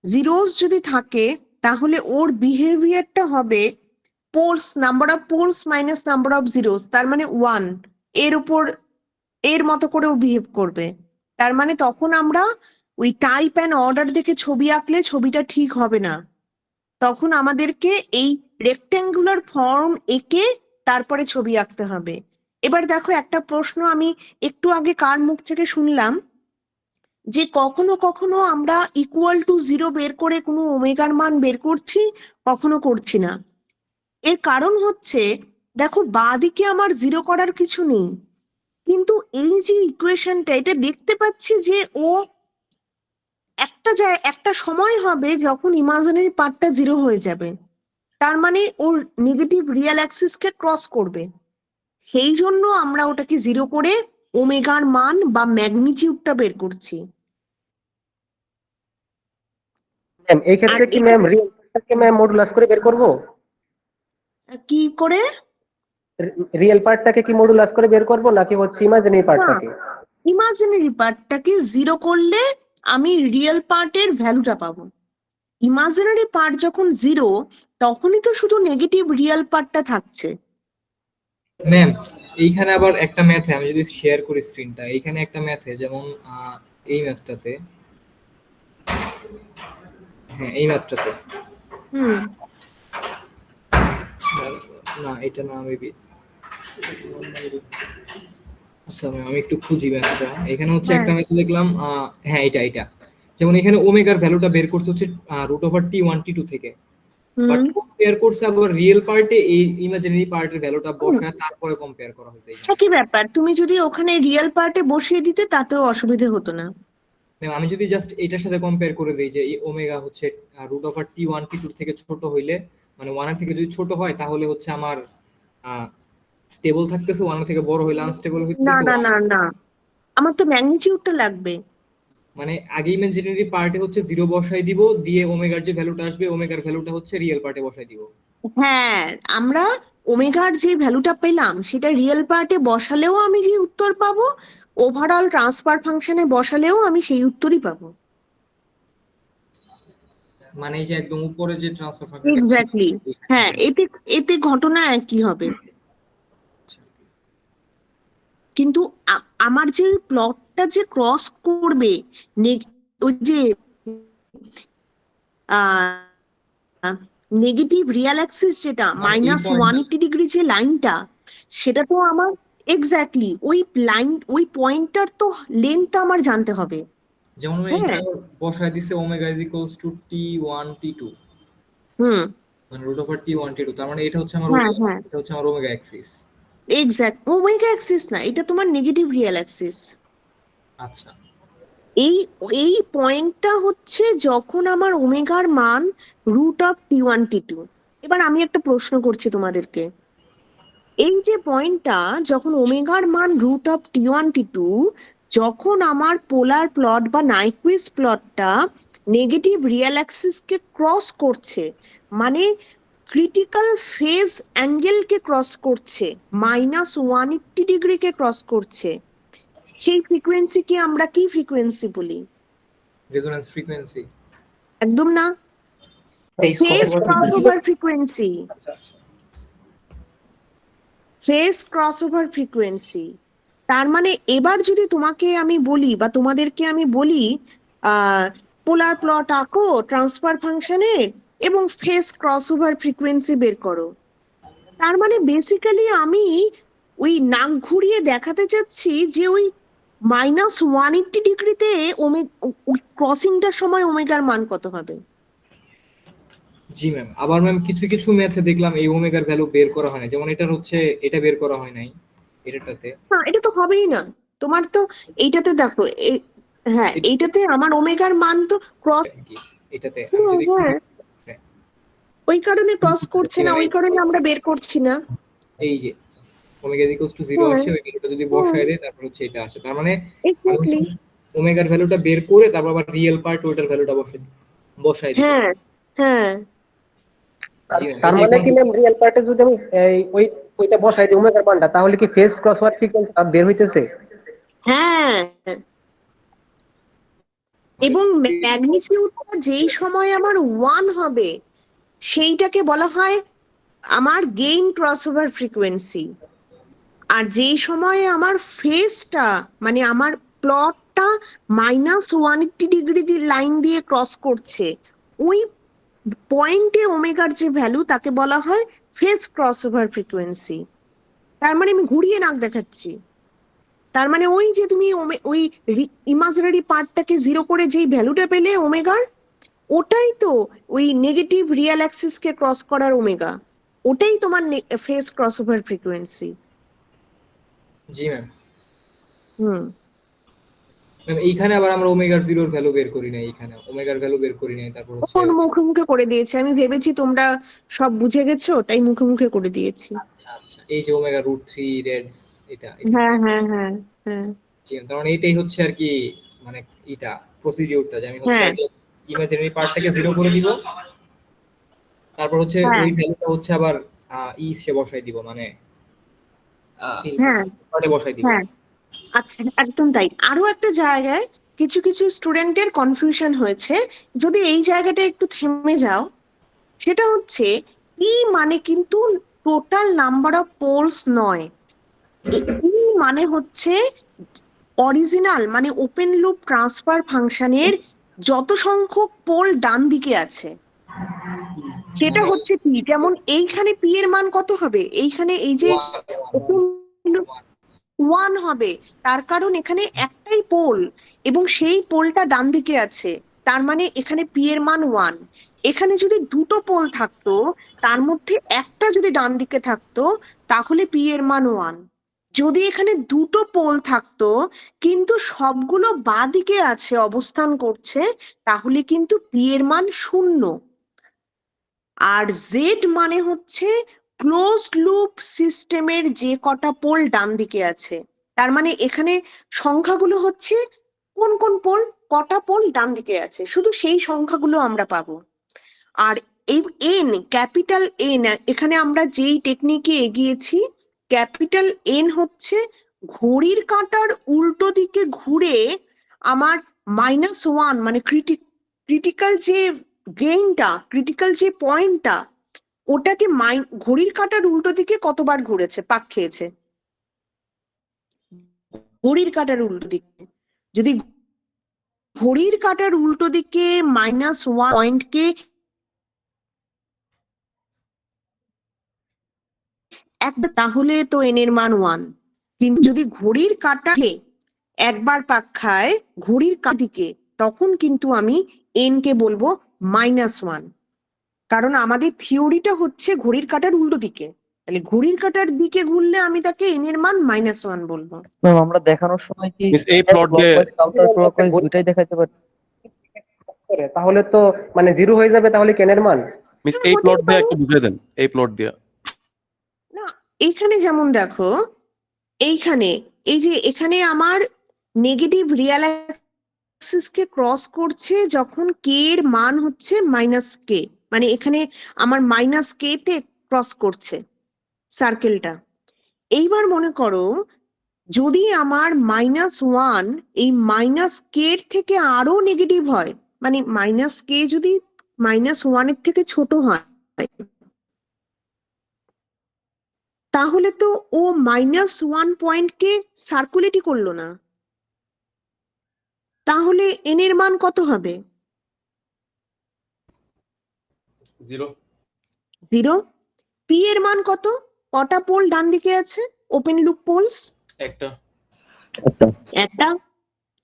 জিরোস যদি থাকে তাহলে ওর বিহেভিয়ারটা হবে poles, number of poles minus number of zeros, তার মানে 1, এর উপর এর মতো করে ও বিহেভ করবে। তার মানে তখন আমরা ওই টাইপ অ্যান্ড অর্ডার দেখে ছবি আঁকলে ছবিটা ঠিক হবে না, তখন আমাদেরকে এই রেক্ট্যাঙ্গুলার ফর্ম এঁকে তারপরে ছবি আঁকতে হবে। এবার দেখো, একটা প্রশ্ন আমি একটু আগে কার মুখ থেকে শুনলাম যে কখনো কখনো আমরা ইকুয়াল টু 0 বের করে কোনো ওমেগার মান বের করছি, কখনো করছি না। এর কারণ হচ্ছে, দেখো বাঁদিকে আমার 0 করার কিছু নেই, কিন্তু এই যে ইকুয়েশনটা, এটা দেখতে পাচ্ছি যে ও একটা সময় হবে যখন ইমাজিনারি পার্টটা 0 হয়ে যাবে, তার মানে ওর নেগেটিভ রিয়েল অ্যাক্সিসকে ক্রস করবে। সেই জন্য আমরা ওটাকে 0 করে ওমেগার মান বা ম্যাগনিটিউডটা বের করছি। ম্যাম এই ক্ষেত্রে কি ম্যাম রিয়েল পার্টটাকে ম্যাম মডুলাস করে বের করব? কি করে? রিয়েল পার্টটাকে কি মডুলাস করে বের করব নাকি হচ্ছে ইমাজিনারি পার্টটাকে? ইমাজিনারি পার্টটাকে 0 করলে আমি রিয়েল পার্টের ভ্যালুটা পাবো। ইমাজিনারি পার্ট যখন 0 তখনই তো শুধু নেগেটিভ রিয়েল পার্টটা থাকছে। ম্যাম এইখানে আবার একটা ম্যাথে আমি যদি শেয়ার করি স্ক্রিনটা, এইখানে একটা ম্যাথে যেমন এই ম্যাথটাতে, হ্যাঁ এই ম্যাথটাতে হুম না এটা না মেবি, আচ্ছা ম্যাম আমি একটু খুঁজি ম্যাথটা। এখানে হচ্ছে একটা ম্যাথ দেখলাম, হ্যাঁ এটা যেমন এখানে ওমেগার ভ্যালুটা বের করছে হচ্ছে √T1 T2 থেকে, বাট কম্পেয়ার করছে আবার রিয়েল পার্টে এই ইমাজিনারি পার্টের ভ্যালুটা বসায় তারপরে কম্পেয়ার করা হয়েছে। একই ব্যাপার, তুমি যদি ওখানে রিয়েল পার্টে বসিয়ে দিতে তাতেও অসুবিধে হতো না। ম্যাম আমি যদি জাস্ট এটার সাথে কম্পেয়ার করে দেই যে এই ওমেগা হচ্ছে √T1 T2 থেকে ছোট হইলে, মানে 1 এর থেকে যদি ছোট হয় তাহলে হচ্ছে আমার স্টেবল থাকতেছে, 1 এর থেকে বড় হইলে আনস্টেবল না হইতেছে। না না না, আমার তো ম্যাগনিটিউডটা লাগবে। মানে আগে ইমাজিনারি পার্টে হচ্ছে 0 বসাই দিব, দিয়ে ওমেগার যে ভ্যালুটা আসবে ওমেগার ভ্যালুটা হচ্ছে রিয়েল পার্টে বসাই দিব। হ্যাঁ, আমরা ওমেগার যে ভ্যালুটা পেলাম সেটা রিয়েল পার্টে বসালেও আমি যে উত্তর পাবো, ওভারঅল ট্রান্সফার ফাংশনে বসালেও আমি সেই উত্তরই পাবো। মানে এই যে একদম উপরে যে ট্রান্সফার ফাংশনটা, এক্স্যাক্টলি, হ্যাঁ, এতে ঘটনা একই হবে। কিন্তু আমার যে প্লটটা যে ক্রস করবে, ওই যে নেগেটিভ রিয়াল অ্যাক্সিস যেটা -180° যে লাইনটা, সেটা তো আমার এক্স্যাক্টলি ওই লাইন, ওই পয়েন্টটার তো লেন্থটা আমার জানতে হবে। যেমন এটা বসায় দিছে ওমেগা T1 T2, মানে √T1 T2, তার মানে এটা হচ্ছে আমার এটা হচ্ছে আমার omega Axis. Exact omega Axis না, এটা তোমার নেগেটিভ রিয়াল অ্যাক্সিস। আচ্ছা, এই পয়েন্টটা হচ্ছে যখন আমার ওমেগার মান √T1 T2। এবার আমি একটা প্রশ্ন করছি তোমাদেরকে, এই যে পয়েন্টটা যখন ওমেগার মান √T1 T2, যখন আমার পোলার প্লট বা নাইকুইস্ট প্লটটা নেগেটিভ রিয়াল অ্যাক্সিসকে ক্রস করছে, মানে ক্রিটিক্যাল ফেজ অ্যাঙ্গেলকে ক্রস করছে, -180° কে ক্রস করছে, সেই ফ্রিকোয়েন্সিকে আমরা কি ফ্রিকোয়েন্সি বলি? Resonance frequency. একদম না, phase crossover frequency. Phase crossover frequency. তার মানে এবার যদি তোমাকে আমি বলি বা তোমাদেরকে আমি বলি পোলার প্লট আঁকো ট্রান্সফার ফাংশনের এবং ফেজ ক্রসওভার ফ্রিকোয়েন্সি বের করো, তার মানে বেসিক্যালি আমি ওই নাক ঘুরিয়ে দেখাতে চাচ্ছি যে ওই -180°তে ক্রসিংটার সময় ওমেগার মান কত হবে। জি ম্যাম, আবার ম্যাম কিছু ম্যাথে দেখলাম এই ওমেগার ভ্যালু বের করা হয় না, যেমন এটার হচ্ছে এটা বের করা হয় নাই এটাতে। হ্যাঁ, এটা তো হবেই না, তোমার তো এইটাতে দেখো, হ্যাঁ এইটাতে আমার ওমেগার মান তো ক্রস, এটাতে আমি যদি ওই কারণে ক্রস করছে না, ওই কারণে আমরা বের করছি না। এই যে ওমেগা =0 আসে, ওই ভ্যালুটা যদি বসায় দেই তারপর হচ্ছে এটা আসে, তার মানে ওমেগার ভ্যালুটা বের করে তারপর আবার রিয়েল পার্ট ওটার ভ্যালুটা বসাই দিই। হ্যাঁ হ্যাঁ, তার মানে কি ম্যাম রিয়েল পার্টে যদি আমি ওইটা বসাই দিই ওমেগার মানটা, তাহলে কি ফেজ ক্রসওভার ফ্রিকোয়েন্সি বের হইতেছে? হ্যাঁ, এবং ম্যাগনিটিউডটা যেই সময় আমার 1 হবে সেইটাকে বলা হয় আমার গেইন ক্রসওভার ফ্রিকোয়েন্সি, আর যেই সময়ে আমার ফেজটা মানে আমার প্লটটা -180° লাইন দিয়ে ক্রস করছে, ওই পয়েন্টে ওমেগার যে ভ্যালু তাকে বলা হয় ফেজ ক্রসওভার ফ্রিকোয়েন্সি। তার মানে আমি ঘুরিয়ে নাক দেখাচ্ছি, তার মানে ওই যে তুমি ওই ইমাজিনারি পার্টটাকে 0 করে যেই ভ্যালুটা পেলে ওমেগার, ওটাই তো ওই নেগেটিভ রিয়াল অ্যাক্সিস কে ক্রস করার ওমেগা, ওটাই তোমার ফেজ ক্রসওভার ফ্রিকোয়েন্সি। জি ম্যাম। ম্যাম এইখানে আবার আমরা ওমেগার 0 এর ভ্যালু বের করি না, এইখানে ওমেগার ভ্যালু বের করি না, তারপর হচ্ছে মুখে মুখে করে দিয়েছি, আমি ভেবেছি তোমরা সব বুঝে গেছো তাই মুখে মুখে করে দিয়েছি। আচ্ছা, এই যে ওমেগা √3 রেডস এটা। হ্যাঁ হ্যাঁ হ্যাঁ, হ্যাঁ তার মানে এটাই হচ্ছে আর কি মানে এটা প্রসিডিউরটা, যে আমি হচ্ছে হ্যাঁ আগে ইমাজিনারি পার্টটাকে 0 করে দিব, তারপর হচ্ছে হ্যাঁ ওই ভ্যালুটা হচ্ছে আবার সে বসাই দিব, মানে হ্যাঁ পার্টে বসাই দিব। হ্যাঁ আচ্ছা একদম তাই। আরো একটা জায়গায় কিছু কিছু স্টুডেন্টের কনফিউশন হয়েছে, যদি এই জায়গাটা একটু থেমে যাও, সেটা হচ্ছে ই মানে কিন্তু টোটাল নাম্বার অফ পোলস নয়। ই মানে হচ্ছে অরিজিনাল মানে ওপেন লুপ ট্রান্সফার ফাংশনের যত সংখ্যক পোল ডান দিকে আছে সেটা হচ্ছে পি। যেমন এইখানে পি এর মান কত হবে, এইখানে এই যে ওপেন লুপ 1 হবে, তার কারণ এখানে একটাই পোল এবং সেই পোলটা ডান দিকে আছে, তার মানে এখানে পি এর মান 1। এখানে যদি দুটো পোল থাকতো, তার মধ্যে একটা যদি ডান দিকে থাকতো, তাহলে পি এর মান 1। যদি এখানে দুটো পোল থাকতো কিন্তু সবগুলো বাঁ দিকে আছে অবস্থান করছে, তাহলে কিন্তু পি এর মান 0। আর জেড মানে হচ্ছে ক্লোজড লুপ সিস্টেমের যে কটা পোল ডান দিকে আছে, তার মানে এখানে সংখ্যাগুলো হচ্ছে কোন কোন পোল, কটা পোল ডান দিকে আছে, শুধু সেই সংখ্যাগুলো আমরা পাবো। আর এই এন, ক্যাপিটাল এন, এখানে আমরা যেই টেকনিকে এগিয়েছি, ক্যাপিটাল এন হচ্ছে ঘড়ির কাঁটার উল্টো দিকে ঘুরে আমার -1 মানে ক্রিটিক্যাল যে গেইনটা, ক্রিটিক্যাল যে পয়েন্টটা, ওটাকে ঘড়ির কাঁটার উল্টো দিকে কতবার ঘুরেছে, পাক খেয়েছে ঘড়ির কাঁটার উল্টো দিকে। যদি ঘড়ির কাঁটার উল্টো দিকে -1 পয়েন্টকে একবার, তাহলে তো এন এর মান 1। কিন্তু যদি ঘড়ির কাঁটাকে একবার পাক খায় ঘড়ির কাঁটার দিকে, তখন কিন্তু আমি এন কে বলবো -1, কারণ আমাদের থিওরিটা হচ্ছে ঘড়ির কাঁটার উল্টো দিকে। তাহলে ঘড়ির কাঁটার দিকে ঘুরলে আমি তাকে এন এর মান -1 বলবো। ম্যাম আমরা দেখানোর সময় কি মিস এই প্লট দিয়ে ক্লকওয়াইজ কাউন্টার ক্লকওয়াইজ দুইটাই দেখাতে পারি? তাহলে তো মানে 0 হয়ে যাবে তাহলে কেনের মান। মিস হ্যাঁ, এই হতেই প্লট দিয়ে পারে। একটু বুঝিয়ে দেন, এই প্লট দিয়ে। না, এইখানে যেমন দেখো, এইখানে এই যে এখানে আমার নেগেটিভ রিয়েল অ্যাক্সিস কে ক্রস করছে যখন কে এর মান হচ্ছে -k, মানে এখানে আমার -k তে ক্রস করছে সার্কেলটা। এইবার মনে করো যদি আমার -1 এই -k এর থেকে আরো নেগেটিভ হয়, মানে -k যদি -1 এর থেকে ছোট হয়, তাহলে তো ও -1 পয়েন্টকে সার্কুলেটই করলো না, তাহলে এন এর মান কত হবে? 0 0। পি এর মান কত, কটা পোল ডান দিকে আছে ওপেন লুপ পোলস? একটা। একটা।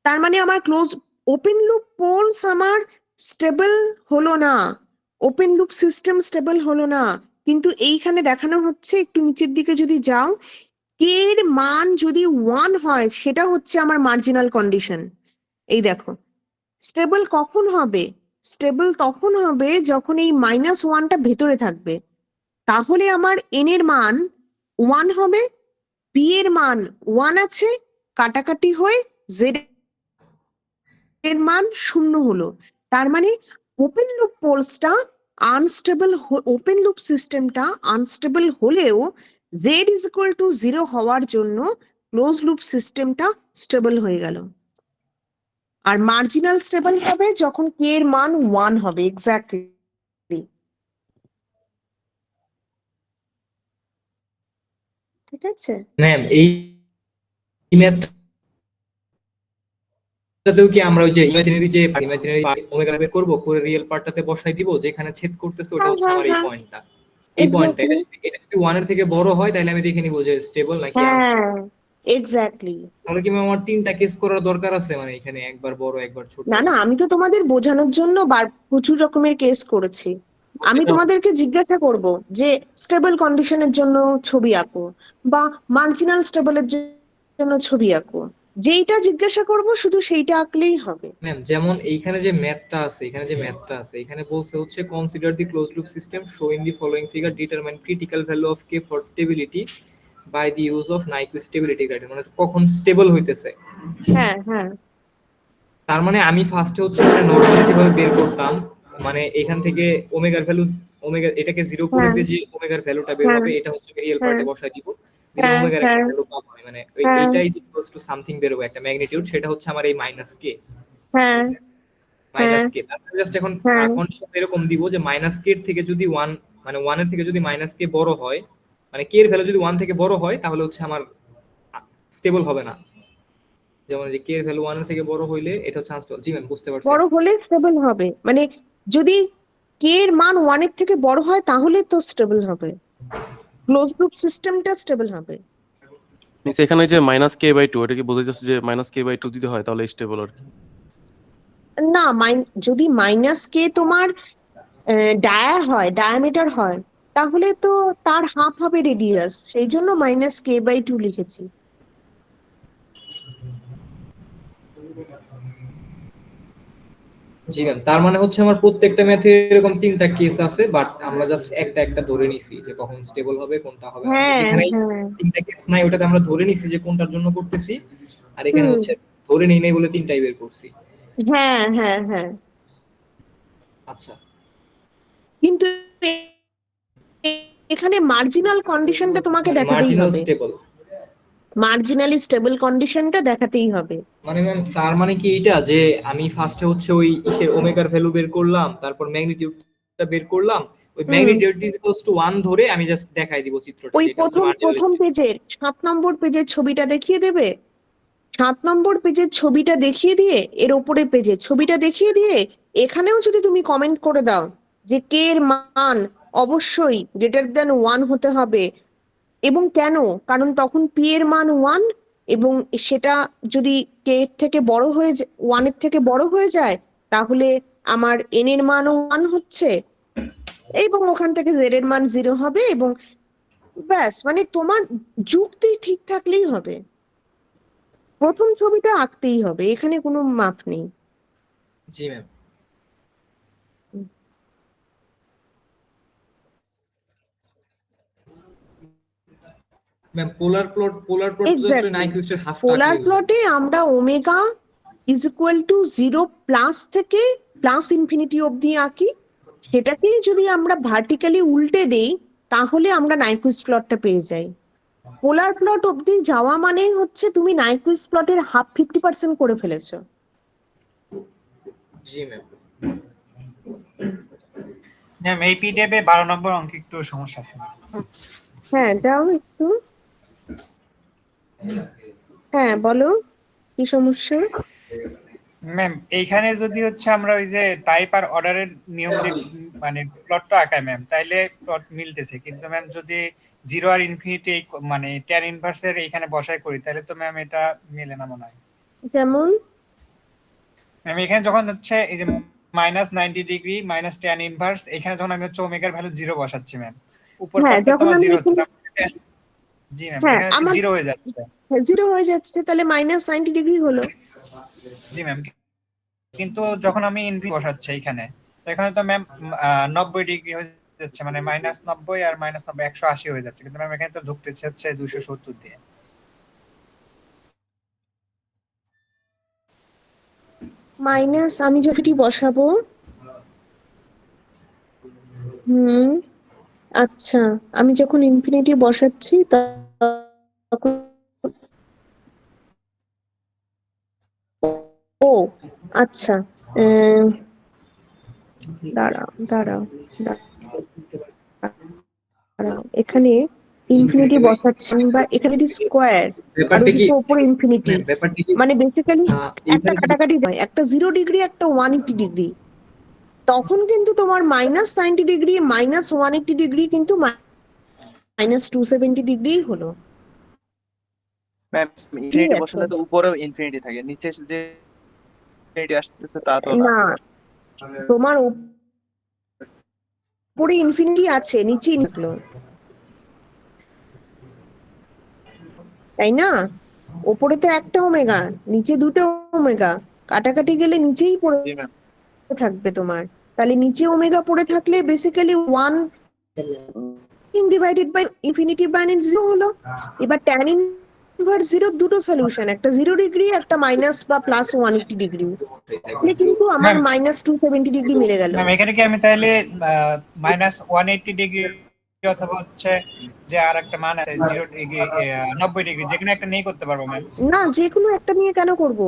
তার মানে আমার ক্লোজ ওপেন লুপ পোলস আমার স্টেবল হলো না, ওপেন লুপ সিস্টেম স্টেবল হলো না। কিন্তু এইখানে দেখানো হচ্ছে, একটু নিচের দিকে যদি যাও, কে এর মান যদি 1 হয় সেটা হচ্ছে আমার মার্জিনাল কন্ডিশন। এই দেখো, স্টেবল কখন হবে, স্টেবল তখন হবে যখন এই -1টা ভেতরে থাকবে, তাহলে আমার এন এর মান 1 হবে, পি এর মান 1 আছে, কাটাকাটি হয়ে জেড এর মান 0 হলো। তার মানে ওপেন লুপ পোলসটা আনস্টেবল, ওপেন লুপ সিস্টেমটা আনস্টেবল হলেও জেড ইজ ইকুয়াল টু 0 হওয়ার জন্য ক্লোজ লুপ সিস্টেমটা স্টেবল হয়ে গেল। আর মার্জিনাল স্টেবল হবে যখন কে এর মান 1 হবে। এক্স্যাক্টলি, ঠিক আছে। ম্যাম এই মেথডটাতেও কি আমরা ওই যে ইমাজিনারি ওমেগা বের করব, করে রিয়েল পার্টটাতে বসাই দিব, যেখানে ছেদ করতেছে ওটা হ্যাঁ হচ্ছে হ্যাঁ আমার এই হ্যাঁ, পয়েন্টটা, এই পয়েন্টটা। এক্স্যাক্টলি। এটা যদি 1 এর থেকে বড় হয় তাহলে আমি দেখে নিব যে স্টেবল নাকি আনস্টেবল। হ্যাঁ এক্স্যাক্টলি। তাহলে কি আমার 3টা কেস করার দরকার আছে, মানে এখানে একবার বড় একবার ছোট? না না, আমি তো তোমাদের বোঝানোর জন্য প্রচুর রকমের কেস করেছি। আমি তোমাদেরকে জিজ্ঞাসা করব যে স্টেবল কন্ডিশনের জন্য ছবি আঁকো বা মার্জিনাল স্টেবলের জন্য ছবি আঁকো, যেইটা জিজ্ঞাসা করব শুধু সেইটা আঁকলেই হবে। ম্যাম যেমন এইখানে যে ম্যাথটা আছে, এখানে বলছে হচ্ছে consider the close loop system show in the following figure, determine critical value of K for stability by the use of Nyquist stability criteria, মানে কখন স্টেবল হইতেছে। হ্যাঁ হ্যাঁ তার মানে আমি ফার্স্টে হচ্ছে মানে নরমালি যেভাবে বের করতাম, মানে এখান থেকে ওমেগার ভ্যালু, ওমেগা এটাকে 0 করে হ্যাঁ দিয়ে যে ওমেগার ভ্যালুটা বের হ্যাঁ হবে এটা হচ্ছে রিয়েল হ্যাঁ পার্টে বসাই দিব, দিলে হ্যাঁ ওমেগার একটা হ্যাঁ ভ্যালু পাবো আমি, মানে হ্যাঁ এইটাই ইকুয়ালস টু সামথিং বের হবে একটা ম্যাগনিটিউড, সেটা হচ্ছে আমার এই মাইনাস কে। হ্যাঁ হ্যাঁ তারপরে জাস্ট এখন হ্যাঁ কন্ডিশন এরকম দিব যে মাইনাস কে এর থেকে যদি 1, মানে 1 এর থেকে যদি মাইনাস কে বড় হয়, মানে কে এর ভ্যালু যদি 1 থেকে বড় হয় তাহলে হচ্ছে আমার স্টেবল হবে না। যেমন যে কে এর ভ্যালু 1 এর থেকে বড় হইলে এটা হচ্ছে আনস্টেবল। জি ম্যাম বুঝতে পারছি। বড় হলে স্টেবল হবে, মানে যদি কে এর মান 1 এর থেকে বড় হয় তাহলে তো স্টেবল হবে, ক্লোজ লুপ সিস্টেমটা স্টেবল হবে। মিস এখানে যে -k/2 এটা কি বোঝা যাচ্ছে যে -k/2 যদি হয় তাহলে স্টেবল আর কি? না, যদি মাইনাস কে তোমার ডায়ামিটার হয় তাহলে তো তার হাফ হবে রেডিয়াস, সেই জন্য -k/2 লিখেছি। জি ম্যাম, তার মানে হচ্ছে আমার প্রত্যেকটা ম্যাথে এরকম 3টা কেস আছে, বাট আমরা জাস্ট একটা একটা ধরে নিছি যে কখন স্টেবল হবে কোনটা হবে না। হ্যাঁ যেখানে হ্যাঁ 3টা কেস নাই ওটাতে আমরা ধরে নিছি যে কোনটার জন্য করতেছি, আর এখানে হুম হচ্ছে ধরে নেই নাই বলে 3টাই বের করছি। হ্যাঁ হ্যাঁ হ্যাঁ আচ্ছা কিন্তু এখানে মার্জিনাল কন্ডিশনটা তোমাকে মানে দেখাতেই মার্জিনাল হবে, স্টেবল, মার্জিনালি স্টেবল কন্ডিশনটা দেখাতেই হবে। মানে ম্যাম তার মানে কি এটা যে আমি ফার্স্টে হচ্ছে ওই ইসের ওমেগার ভ্যালু বের করলাম, তারপর ম্যাগনিটিউডটা বের করলাম, ওই হুম ম্যাগনিটিউড ইকুয়ালস টু 1 ধরে আমি জাস্ট দেখাই দিব চিত্রটা, ওই যেটা হচ্ছে মার্জিনাল প্রথম পেজের 7 নম্বর পেজের ছবিটা দেখিয়ে দেবে, 7 নম্বর পেজের ছবিটা দেখিয়ে দিয়ে এর উপরে পেজের ছবিটা দেখিয়ে দিয়ে এখানেও যদি তুমি কমেন্ট করে দাও যে কে এর মান অবশ্যই গ্রেটার দ্যান 1 হতে হবে, এবং কেন, কারণ তখন পি এর মান 1, এবং সেটা যদি কে এর থেকে বড় হয়ে 1 এর থেকে বড় হয়ে যায় তাহলে আমার এন এর মানও 1 হচ্ছে, এবং ওখান থেকে জেড এর মান 0 হবে, এবং ব্যাস, মানে তোমার যুক্তি ঠিক থাকলেই হবে, প্রথম ছবিটা আঁকতেই হবে, এখানে কোনো মাপ নেই। জি ম্যাম। ম্যাম পোলার প্লট তো এক্স্যাক্টলি, নাইকুইস্টের হাফ পোলার প্লটে আমরা omega is equal to 0 plus থেকে প্লাস ইনফিনিটি অবধি আঁকি, সেটাকে যদি আমরা ভার্টিক্যালি উল্টে দেই তাহলে আমরা নাইকুইস্ট প্লটটা পেয়ে যাই। পোলার প্লট অবধি যাওয়া মানে হচ্ছে তুমি নাইকুইস্ট প্লটের হাফ 50% করে ফেলেছো। জি ম্যাম। ম্যাম এই পিডিএফে 12 নম্বর অঙ্কে একটু সমস্যা আছে। হ্যাঁ যাও একটু, হ্যাঁ বলো কি সমস্যা। ম্যাম এইখানে যদি হচ্ছে আমরা ওই যে টাইপ আর অর্ডারের নিয়ম দিয়ে মানে প্লটটা আঁকাই ম্যাম, তাইলে প্লট মিলতেছে, কিন্তু ম্যাম যদি 0 আর ইনফিনিটি মানে tan ইনভার্সের এইখানে বসাই করি তাহলে তো ম্যাম এটা মিলে না মনে হয়। যেমন ম্যাম এখানে যখন হচ্ছে এই যে -90 ডিগ্রি tan ইনভার্স, এখানে যখন আমি হচ্ছে ওমেগার ভ্যালু 0 বসাচ্ছি ম্যাম, উপর হ্যাঁ পার্টটা তো যখন আমার আমি 0 হচ্ছে, এখানে, জি ম্যাম হ্যাঁ এখানে হচ্ছে আমার 0 হয়ে যাচ্ছে। 0 হয়ে যাচ্ছে তাহলে -90 ডিগ্রি হলো। জি ম্যাম, কিন্তু যখন আমি ইনফিনিটি বসাচ্ছি এখানে, তো এখানে তো ম্যাম 90 ডিগ্রি হয়ে যাচ্ছে, মানে -90 আর -90 180 হয়ে যাচ্ছে, কিন্তু ম্যাম এখানে তো ঢুকতেছে হচ্ছে 270 দিয়ে। মাইনাস আমি যখনই বসাবো, আচ্ছা আমি যখন ইনফিনিটি বসাচ্ছি তখন, ও আচ্ছা দাঁড়াও দাঁড়াও দাঁড়াও, এখানে ইনফিনিটি বসাচ্ছি বা এখানে স্কোয়ার আর ওদিকে উপরে ইনফিনিটি, ব্যাপারটা কি মানে বেসিক্যালি একটা এইখানে কাটাকাটি যায়, একটা 0 ডিগ্রি একটা 180 ডিগ্রি, তখন কিন্তু তোমার -90 ডিগ্রি -180 ডিগ্রি কিন্তু -270 ডিগ্রি হলো। ম্যাম ইনফিনিটি বসালে তো উপরেও ইনফিনিটি থাকে, নিচে যে ইনফিনিটি আসতেছে তা তো না। না, তোমার উপরে ইনফিনিটি আছে নিচে নিকলো, তাই না? উপরে তো একটা ওমেগা, নিচে দুটো ওমেগা, কাটাকাটি গেলে নিচেই পড়ে জি ম্যাম। থাকবে তোমার, তাহলে নিচে ওমেগা পড়ে থাকলে বেসিক্যালি ডিভাইডেড বাই ইনফিনিটি মানে 0 হলো। এবার tan ইনভার্স 0 দুটো সলিউশন, একটা 0 ডিগ্রি, একটা মাইনাস বা প্লাস 180 ডিগ্রি, কিন্তু আমার ম্যাম মাইনাস 270 ডিগ্রি মিলে গেল। ম্যাম এখানে কি আমি তাহলে মাইনাস 180 ডিগ্রি অথবা হচ্ছে যে আর একটা মান আছে 0 ডিগ্রি 90 ডিগ্রি যেখানে একটা নেই করতে পারবো ম্যাম? না, যে কোনো একটা নিয়ে কেন করব?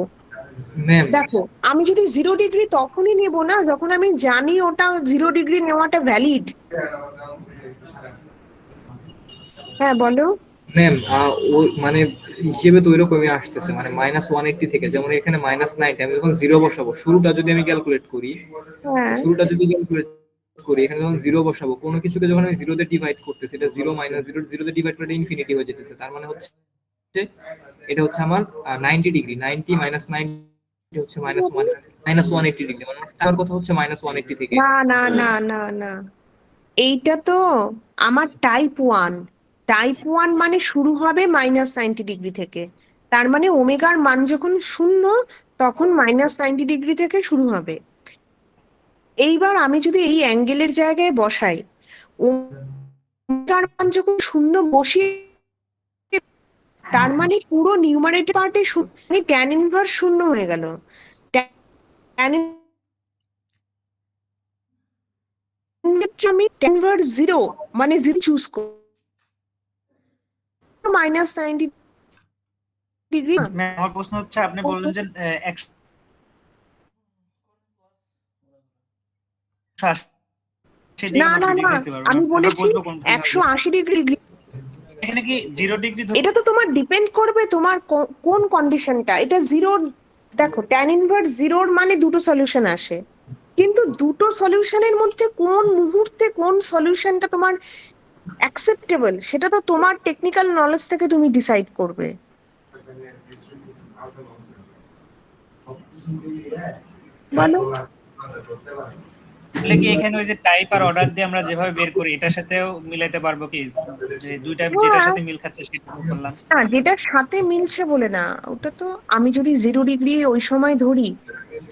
ম্যাম দেখো, আমি যদি 0 ডিগ্রি তখনই নেব না যখন আমি জানি ওটা 0 ডিগ্রি নেওয়াটা ভ্যালিড। হ্যাঁ বলো। ম্যাম মানে হিসেবে তো ওইরকমই আসতেছে, মানে -180 থেকে, যেমন এখানে -90, আমি যখন 0 বসাবো, শুরুটা যদি আমি ক্যালকুলেট করি, হ্যাঁ এখানে যখন 0 বসাবো, কোনো কিছুকে যখন আমি 0 দিয়ে ডিভাইড করতেছি, এটা 0 -0 0 দিয়ে ডিভাইড করে ইনফিনিটি হয়ে যেতেছে, তার মানে হচ্ছে এটা হচ্ছে আমার 90 ডিগ্রি, 90 -90 হচ্ছে -180 ডিগ্রি, মানে তার কথা হচ্ছে -180 থেকে। না না না না না, এইটা তো আমার টাইপ 1 মানে শুরু হবে -90 ডিগ্রি থেকে, তার মানে ওমেগার মান যখন 0 তখন -90 ডিগ্রি থেকে শুরু হবে। এইবার আমি যদি এই অ্যাঙ্গেলের জায়গায় বসাই, ওমেগার মান যখন 0 বসিয়ে, তার মানে পুরো নিউমারেটর পার্টে মানে ট্যান ইনভার্স 0 হয়ে গেল। ট্যান আমি ট্যান ইনভার্স 0 মানে 0 চুজ করব, -90 ডিগ্রি। ম্যাম আমার প্রশ্ন হচ্ছে, আপনি বললেন যে 180 ডিগ্রি না না 90 না, ডিগ্রি হতে পারবে, আমি ম্যাম। বলেছি এবার বুঝবো কোনটা হবে। 180 ডিগ্রি। এখানে কি 0 ডিগ্রি এটা তো তোমার ডিপেন্ড করবে তোমার কোন কন্ডিশনটা। এটা 0, দেখো ট্যান ইনভার্স 0 মানে দুটো সলিউশন আসে, কিন্তু দুটো সলিউশনের মধ্যে কোন মুহূর্তে কোন সলিউশনটা তোমার অ্যাকসেপ্টেবল সেটা তো তোমার টেকনিক্যাল নলেজ থেকে তুমি ডিসাইড করবে। বলো। তাহলে কি এখানে ওই যে টাইপ আর অর্ডার দিয়ে আমরা যেভাবে বের করি এটার সাথেও মিলাইতে পারবো কি, যে দুইটা যেটার সাথে মিল খাচ্ছে সেটা করলাম? না, যেটার সাথে মিলছে বলে না, ওটা তো আমি যদি 0 ডিগ্রি ওই সময় ধরি,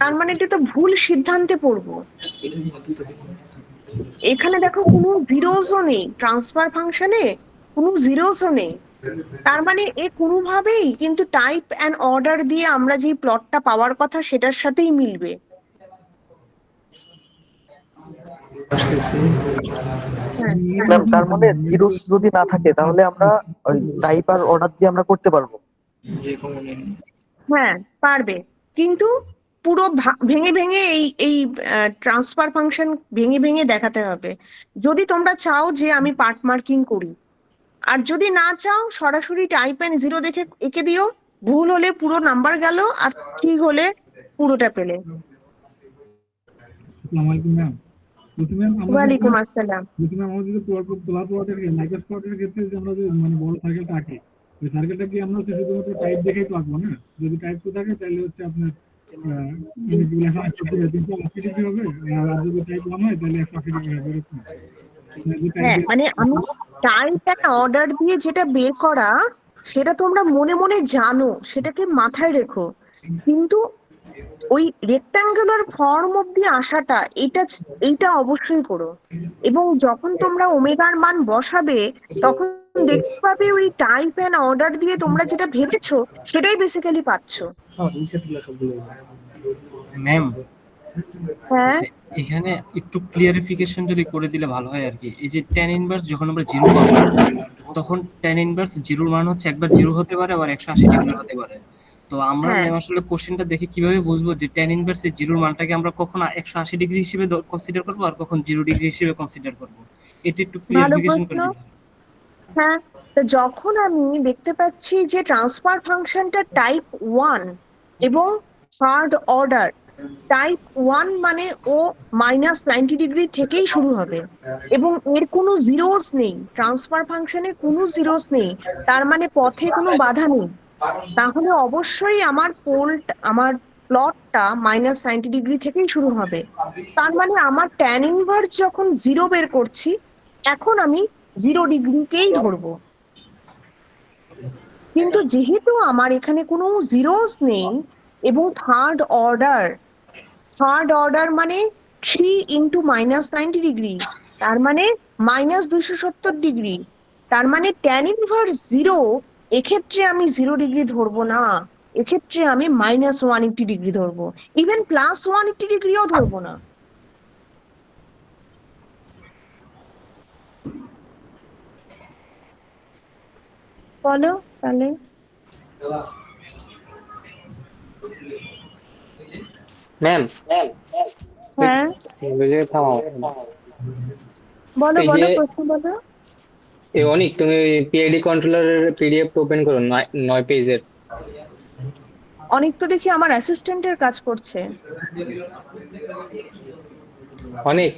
তার মানে এটা তো ভুল সিদ্ধান্তে পড়বো। এখানে দেখো কোনো জিরোসও নেই, ট্রান্সফার ফাংশনে কোনো জিরোসও নেই, তার মানে এ কোনোভাবেই কিন্তু টাইপ অ্যান্ড অর্ডার দিয়ে আমরা যে প্লটটা পাওয়ার কথা সেটার সাথেই মিলবে। হ্যাঁ ম্যাম তার মানে জিরোস যদি না থাকে তাহলে আমরা ওই টাইপ আর অর্ডার দিয়ে আমরা করতে পারবো? হ্যাঁ পারবে, কিন্তু পুরো ভেঙে ভেঙে এই ট্রান্সফার ফাংশন ভেঙে ভেঙে দেখাতে হবে যদি তোমরা চাও যে আমি পার্ট মার্কিং করি। আর যদি না চাও, সরাসরি টাইপ অ্যান্ড 0 দেখে এঁকে দিও, ভুল হলে পুরো নাম্বার গেল, আর ঠিক হলে পুরোটা পেলে। আসসালামু আলাইকুম ম্যাম। ম্যাম ওয়ালাইকুম আসসালাম। আমাদের যে পোলার প্লটের মাইক্রো প্লটের ক্ষেত্রে যে আমরা যে মানে বড় সার্কেলটা আঁকি, ওই সার্কেলটা কি আমরা হচ্ছে শুধুমাত্র টাইপ দেখেই তো আঁকবো না? যদি টাইপ তো থাকে তাহলে হচ্ছে আপনার ডিগ্রি হবে, আর যদি টাইপ 1 হয় তাহলে 180 ডিগ্রি হবে, এরকম। হ্যাঁ মানে আমি টাইপ অ্যান্ড অর্ডার দিয়ে যেটা বের করা সেটা তোমরা মনে মনে জানো, সেটাকে মাথায় রেখো, কিন্তু ওই রেক্টাঙ্গুলার ফর্ম অব্দি আসাটা এইটা অবশ্যই করো। এবং যখন তোমরা ওমেগার মান বসাবে তখন দেখতে পাবে ওই টাইপ অ্যান্ড অর্ডার দিয়ে তোমরা যেটা ভেবেছো সেটাই বেসিক্যালি পাচ্ছো। ম্যাম হ্যাঁ এখানে একটু ক্লিয়ারিফিকেশন যদি করে দিলে ভালো হয় আর কি। এই যে tan ইনভার্স যখন আমরা 0 পাবো তখন tan ইনভার্স 0 এর মান হচ্ছে একবার 0 হতে পারে আবার 180 ডিগ্রি হতে পারে। তো আমরা ম্যাম আসলে কোশ্চেনটা দেখে কিভাবে বুঝবো যে tan ইনভার্স এর 0 এর মানটাকে আমরা কখন 180 ডিগ্রি হিসেবে কনসিডার করব আর কখন 0 ডিগ্রি হিসেবে কনসিডার করব? এটা একটু ক্লিয়ারিফিকেশন করে দিন। হ্যাঁ, তো যখন আমি দেখতে পাচ্ছি যে ট্রান্সফার ফাংশনটা টাইপ 1 এবং থার্ড অর্ডার, টাইপ 1 মানে ও -90 ডিগ্রি থেকেই শুরু হবে এবং এর কোনো জিরোস নেই, ট্রান্সফার ফাংশনে কোনো জিরোস নেই, তার মানে পথে কোনো বাধা নেই, তাহলে অবশ্যই আমার আমার প্লটটা -90 ডিগ্রি থেকেই শুরু হবে। তার মানে আমার ট্যান ইনভার্স যখন 0 বের করছি, এখন আমি 0 ডিগ্রিকেই ধরবো। কিন্তু যেহেতু আমার এখানে কোনো জিরোস নেই এবং থার্ড অর্ডার মানে 3 × -90 ডিগ্রি, তার মানে -270 ডিগ্রি, তার মানে ট্যান ইনভার্স 0, এক্ষেত্রে আমি 0 ডিগ্রি ধরবো না, এক্ষেত্রে আমি -180 ডিগ্রি ধরবো, ইভেন +180 ডিগ্রিও ধরবো না। বলো তাহলে। ম্যাম হ্যাঁ বলো এই বলো, যে প্রশ্ন বলো। অনিক, তুমি পিআইডি কন্ট্রোলারের পিডিএফ ওপেন করো 9 পেজের। অনেক তো দেখি আমার অ্যাসিস্ট্যান্টের কাজ করছে। অনিক,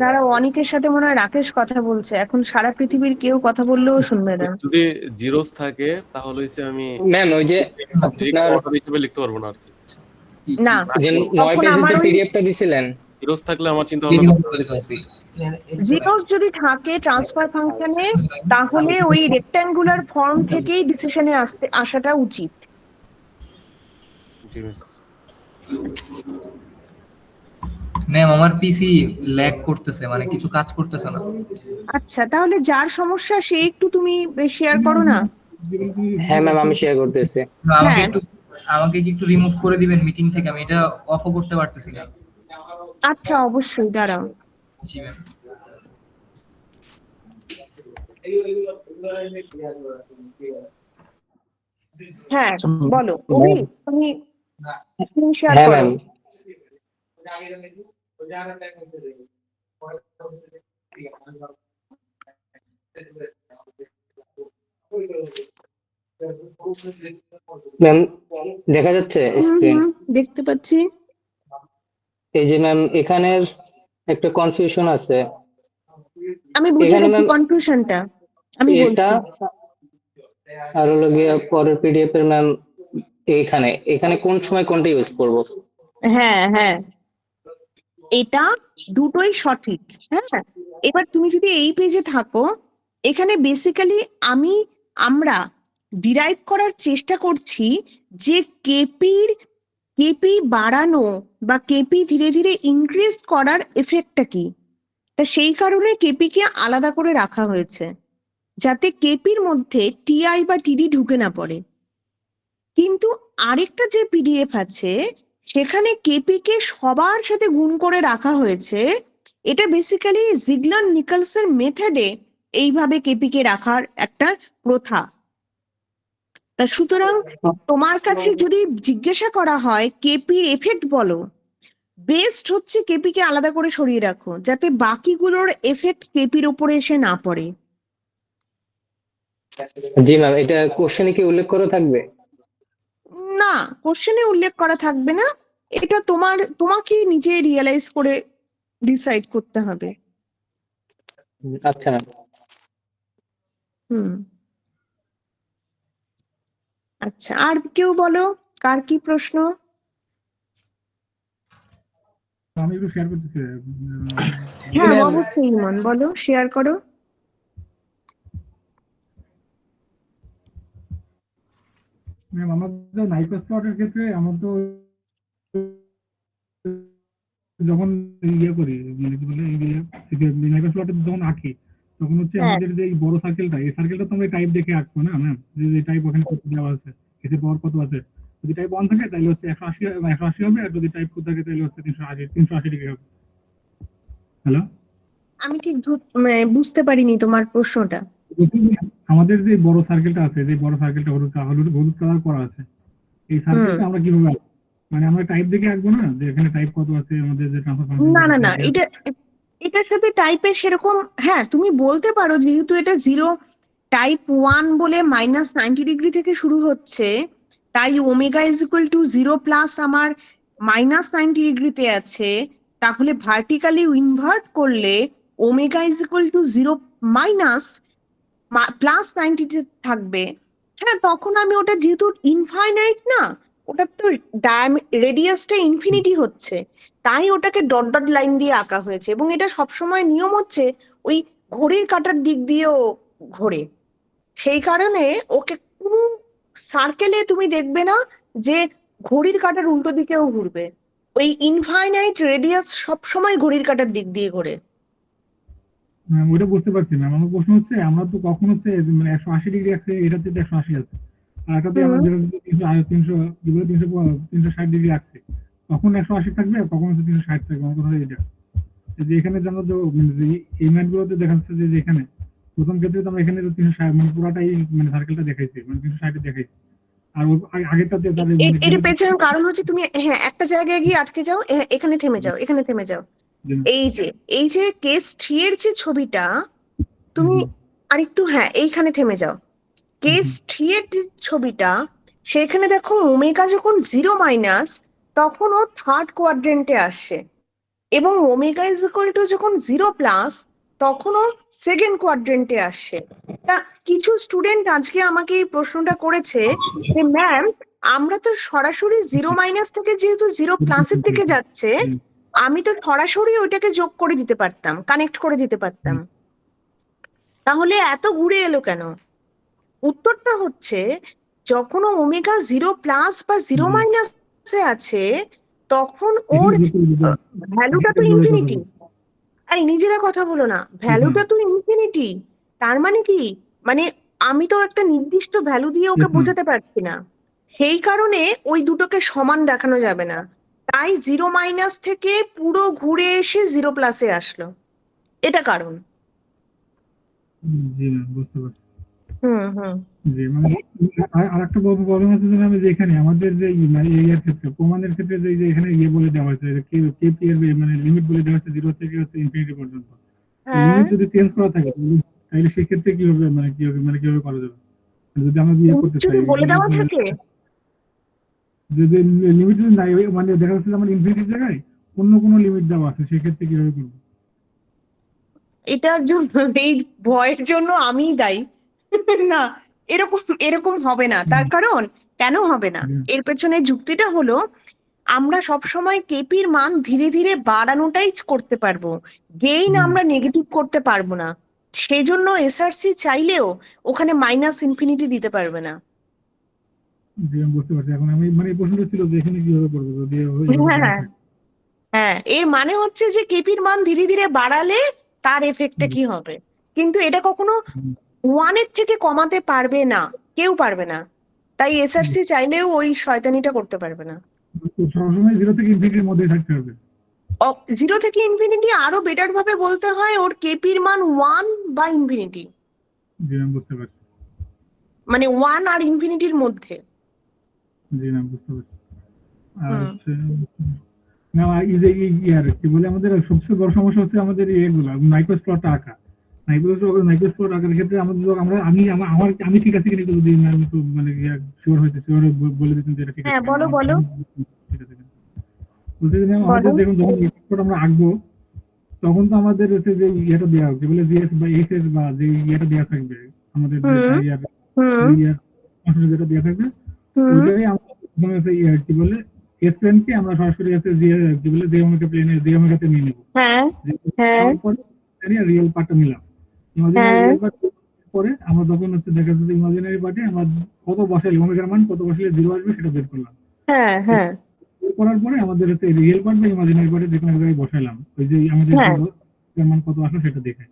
দাঁড়াও, অনিকের সাথে মনে হয় রাকেশ কথা বলছে, এখন সারা পৃথিবীর কেউ কথা বললেও শুনবে না। যদি জিরোস থাকে তাহলে হচ্ছে আমি ম্যাম ওই যে আপনার অর্ডার হিসেবে লিখতে পারবো না আর কি। না, যে 9 তখন পেজের আমার যে ওই পিডিএফটা দিছিলেন, জিরোস থাকলে আমার চিন্তা ভাবনা করতে হবে। জিরোস যদি থাকে ট্রান্সফার ফাংশনে, তাহলে ওই রেক্ট্যাঙ্গুলার ফর্ম থেকেই ডিসিশনে আসাটা উচিত। জি মিস। ম্যাম আমার পিসি ল্যাগ করতেছে, মানে কিছু কাজ করতেছে না। আচ্ছা, তাহলে যার সমস্যা সে একটু তুমি শেয়ার করো না। হ্যাঁ ম্যাম আমি শেয়ার করতেছি। আমাকে কি একটু রিমুভ করে দিবেন মিটিং থেকে, আমি এটা অফও করতে পারতেছি না। আচ্ছা অবশ্যই, দাঁড়াও। জি ম্যাম। হ্যাঁ বলো অভি, তুমি স্ক্রিন শেয়ার হ্যাঁ করো। ম্যাম ম্যাম দেখা যাচ্ছে স্ক্রিন? দেখতে পাচ্ছি। এই যে ম্যাম এখানের একটা কনফিউশন আছে। আমি বুঝে এখানে গেছি ম্যাম কনফিউশনটা, আমি এটা বলছি। আর হলো গিয়ে পরের পিডিএফ এর ম্যাম এখানে কোন সময় কোনটা ইউজ করব? হ্যাঁ হ্যাঁ, এটা দুটোই সঠিক। হ্যাঁ, এবার তুমি যদি এই পেজে থাকো, এখানে বেসিক্যালি আমরা ডিরাইভ করার চেষ্টা করছি যে কেপি বাড়ানো বা কেপি ধীরে ধীরে ইনক্রিজ করার এফেক্টটা কি। তা সেই কারণে কেপিকে আলাদা করে রাখা হয়েছে, যাতে কেপির মধ্যে টিআই বা টিডি ঢুকে না পড়ে। কিন্তু আরেকটা যে পিডিএফ আছে, সেখানে কেপিকে সবার সাথে গুণ করে রাখা হয়েছে। এটা বেসিক্যালি জিগলার নিকলসের মেথডে এইভাবে কেপিকে রাখার একটা প্রথা। তা সুতরাং তোমার কাছে যদি জিজ্ঞাসা করা হয় কেপির এফেক্ট বলো, বেস্ট হচ্ছে কেপিকে আলাদা করে সরিয়ে রাখো, যাতে বাকিগুলোর এফেক্ট কেপির উপরে এসে না পড়ে। জি ম্যাম, এটা কোশ্চেনে কি উল্লেখ করা থাকবে? না, কোশ্চেনে উল্লেখ করা থাকবে না, এটা তোমাকে নিজে রিয়েলাইজ করে ডিসাইড করতে হবে। আচ্ছা ম্যাম। আচ্ছা, আর কেউ বলো, কার কি প্রশ্ন? আমি একটু শেয়ার করতেছি। হ্যাঁ অবশ্যই ইমন, বলো, শেয়ার করো। ম্যাম আমাদের নাইকোস প্লটের ক্ষেত্রে আমরা তো যখন ইয়ে করি, মানে কি বলে, নাইকোস প্লটে যখন আঁকি, তখন হচ্ছে আমাদের যে এই বড় সার্কেলটা, এই সার্কেলটা তো আমরা টাইপ দেখে আঁকবো না ম্যাম, যে টাইপ ওখানে কত দেওয়া আছে, এসের পাওয়ার কত আছে। যদি টাইপ 1 থাকে তাহলে হচ্ছে 180 হবে, আর যদি টাইপ 2 থাকে তাহলে হচ্ছে 380 ডিগ্রি হবে। হ্যালো, আমি ঠিক বুঝতে পারিনি তোমার প্রশ্নটা। আমাদের যে বড় সার্কেলটা আছে, যে বড় সার্কেলটা হলুদ কালার করা আছে, এই সার্কেলটা আমরা কিভাবে আঁকবো? মানে আমরা টাইপ দেখে আঁকবো না, যে এখানে টাইপ কত আছে, আমাদের যে ট্রান্সফার ফাংশন। না না না, এটার সাথে টাইপের সেরকম, হ্যাঁ তুমি বলতে পারো, যেহেতু এটা 0 টাইপ 1 বলে -90 ডিগ্রি থেকে শুরু হচ্ছে, তাই omega is equal to 0 plus আমার -90 ডিগ্রিতে আছে, তাহলে ভার্টিক্যালি ইনভার্ট করলে omega is equal to 0 minus +90 থাকবে। হ্যাঁ, তখন আমি ওটা যেহেতু ইনফাইনাইট না, ওটা তো রেডিয়াসটা ইনফিনিটি হচ্ছে, তাই ওটাকে ডট ডট লাইন দিয়ে আঁকা হয়েছে। এবং এটা সবসময় নিয়ম হচ্ছে ওই ঘড়ির কাঁটার দিক দিয়েও ঘোরে, সেই কারণে ওকে কোনো সার্কেলে তুমি দেখবে না যে ঘড়ির কাঁটার উল্টো দিকেও ঘুরবে। ওই ইনফাইনাইট রেডিয়াস সবসময় ঘড়ির কাঁটার দিক দিয়ে ঘোরে। ওটা বুঝতে পারছি ম্যাম। আমার প্রশ্ন হচ্ছে আমরা তো কখন হচ্ছে মানে 180 ডিগ্রি আছে, এটাতে 180 আছে, আর এটাতে আমাদের 360 ডিগ্রি আছে, তখন 180 থাকবে আর তখন হচ্ছে 360 থাকবে। আমার কথা এটা যে এখানে যে আমরা যে এই ম্যাথগুলোতে দেখা যাচ্ছে যে এখানে প্রথম ক্ষেত্রে তো আমরা এখানে 360 মানে পুরাটাই মানে সার্কেলটা দেখাইছি, মানে 360 দেখাইছি, আর আগেরটাতে তাহলে এর পেছনের কারণ হচ্ছে তুমি একটা জায়গায় গিয়ে আটকে যাও, এখানে থেমে যাও, এখানে থেমে যাও। এই যে কেস 3 এর যে ছবিটা, তুমি আরেকটু এইখানে থেমে যাও। কেস 3 এর যে ছবিটা, সেখানে দেখো ওমেগা যখন 0 তখন ও থার্ড কোয়াড্রেন্টে আসছে, এবং ওমেগা ইজ ইকুয়াল টু যখন 0+, তখন ও সেকেন্ড কোয়াড্রেন্টে আসছে। তা কিছু স্টুডেন্ট আজকে আমাকে এই প্রশ্নটা করেছে যে ম্যাম, আমরা তো সরাসরি 0- থেকে যেহেতু 0+এর দিকে যাচ্ছে, আমি তো সরাসরি ওইটাকে যোগ করে দিতে পারতাম, কানেক্ট করে দিতে পারতাম, তাহলে এত ঘুরে এলো কেন? উত্তরটা হচ্ছে, যখন ওমেগা 0+ বা 0- আছে, তখন ওর ভ্যালুটা তো ইনফিনিটি। এই নিজেরা কথা বলো না, ভ্যালুটা তো ইনফিনিটি। তার মানে কি, মানে আমি তো একটা নির্দিষ্ট ভ্যালু দিয়ে ওকে বোঝাতে পারছি না, সেই কারণে ওই দুটোকে সমান দেখানো যাবে না, তাই 0- থেকে পুরো ঘুরে এসে 0+এ আসলো, এটা কারণ। জি ম্যাম, বুঝতে পারছি। হুম জি মানে আর একটা প্রবলেম হচ্ছে যে আমি যে এখানে আমাদের যে ইয়ার ক্ষেত্রে প্রমাণের ক্ষেত্রে যে এখানে বলে দেওয়া হয়েছে কেপি এর মানে লিমিট বলে দেওয়া হচ্ছে 0 থেকে হচ্ছে ইনফিনিটি পর্যন্ত। লিমিট যদি চেঞ্জ করা থাকে তাহলে সেক্ষেত্রে কি হবে, মানে কিভাবে করা যাবে যদি আমরা করতে চাই? যদি বলে দেওয়া থাকে, যদি লিমিট যদি নাই, মানে দেখা যাচ্ছে আমার ইনফিনিটির জায়গায় অন্য কোনো লিমিট দেওয়া আছে, সেক্ষেত্রে কিভাবে করবো? এটার জন্য এই ভয়ের জন্য আমিই দায়ী। না, এরকম হবে না। তার কারণ কেন হবে না, এর পেছনে যুক্তিটা হলো, আমরা সব সময় কেপির মান ধীরে ধীরে বাড়ানোটাই করতে পারবো, গেইন আমরা নেগেটিভ করতে পারবো না। সেজন্য এসআরসি চাইলেও ওখানে -ইনফিনিটি দিতে পারবে না। জি আমি বুঝতে পারছি। এখন আমি মানে এই প্রশ্নটা ছিল যে এখানে কিভাবে করবো যদি এর মানে হচ্ছে যে কেপির মান ধীরে ধীরে বাড়ালে তার এফেক্টটা কি হবে, কিন্তু এটা কখনো 1 থেকে কমাতে পারবে না, কেউ পারবে না। তাই এসআরসি চাইলেও ওই শয়তানিটা করতে পারবে না। সবসময় 0 থেকে ইনফিনিটির মধ্যে থাকতে হবে। 0 থেকে ইনফিনিটি আরো বেটার ভাবে বলতে হয়, ওর কেপির মান 1 বা ইনফিনিটি, জি আমি বুঝতে পারছি। মানে 1 আর ইনফিনিটির মধ্যে। জি আমি বুঝতে পারছি। আর হচ্ছে না এই যে ইয়ার কি বলে, আমাদের সবচেয়ে বড় সমস্যা হচ্ছে আমাদের এগুলা মাইক্রোস্প্লট আঁকা। মাইক্রোস্প্লট আঁকার ক্ষেত্রে আমি ঠিক আছে কিনা যদি আমি তো মানে শিওর হইতে শিওর বলে দিতেন যে এটা ঠিক আছে। বলো বলতে যে আমাদের দেখুন যখন মাইক্রোস্প্লট আমরা আঁকবো তখন তো আমাদের হচ্ছে যে ইয়েটা দেওয়া হবে, বলে জিএস বা এইচএস বা যে ইয়েটা দেওয়া থাকবে আমাদের যেটা দেওয়া থাকবে, ওইটাই আমরা কি বলে এসপ্লেনকে আমরা সরাসরি আছে কি বলে যে ওমেগা প্লেনে যে ওমেগাতে নিয়ে নেব। রিয়েল পার্টটা নিলাম, ইমাজিনারি পার্ট পরে আমরা তখন হচ্ছে দেখা যাচ্ছে ইমাজিনারি পার্টে আমরা কত বসাইলে ওমেগার মান কত বসাইলে 0 আসবে সেটা বের করলাম। করার পরে আমাদের হচ্ছে রিয়েল পার্ট বা ইমাজিনারি পার্টে যে কোনো জায়গায় বসাইলাম, ওই যে আমাদের মান কত আসলো সেটা দেখে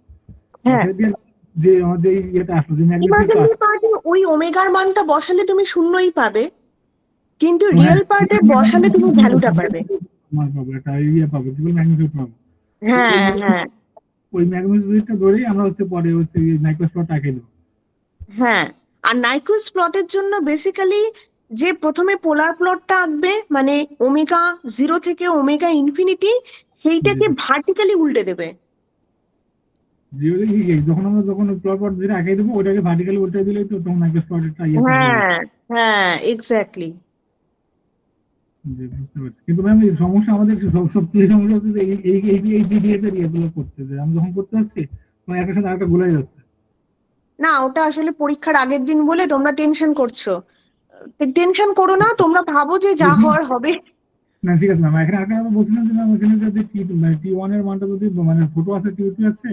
যে আমাদের ইয়েটা আসলো যে ইমাজিনারি পার্টে ওই ওমেগার মানটা বসালে তুমি শূন্যই পাবে, কিন্তু রিয়েল পার্টে বসালে তুমি ভ্যালুটা পাবে। একটা ইয়ে পাবো, কি বলে ম্যাগনিটিউড পাবো। ওই ম্যাগনিটিউডটা ধরেই আমরা হচ্ছে পরে হচ্ছে মাইক্রোস্প্লট আঁকে দেব। আর নাইকুইস প্লটের জন্য বেসিক্যালি যে প্রথমে পোলার প্লটটা আঁকবে, মানে ওমেগা 0 থেকে ওমেগা ইনফিনিটি, সেইটাকে ভার্টিক্যালি উল্টে দেবে। যখন প্লট যেটা আঁকে দেবো ওটাকে ভার্টিক্যালি উল্টে দিলেই তো তখন নাইকুইস প্লটেরটা এক্স্যাক্টলি। কিন্তু ম্যাম এই সমস্যা আমাদের সবচেয়ে সমস্যা হচ্ছে যে এই পিডিএফ এর ইয়েগুলো করতে যে আমি যখন করতে আসছি তখন একটা সাথে আরেকটা গোলাই যাচ্ছে। না, ওটা আসলে পরীক্ষার আগের দিন বলে তোমরা টেনশন করছো। টেনশন করো না, তোমরা ভাবো যে যা হওয়ার হবে। না ঠিক আছে ম্যাম, এখানে আগে বলছিলাম যে ম্যাম এখানে যদি T1 এর মানটা যদি মানে ছোট আছে T2 আছে,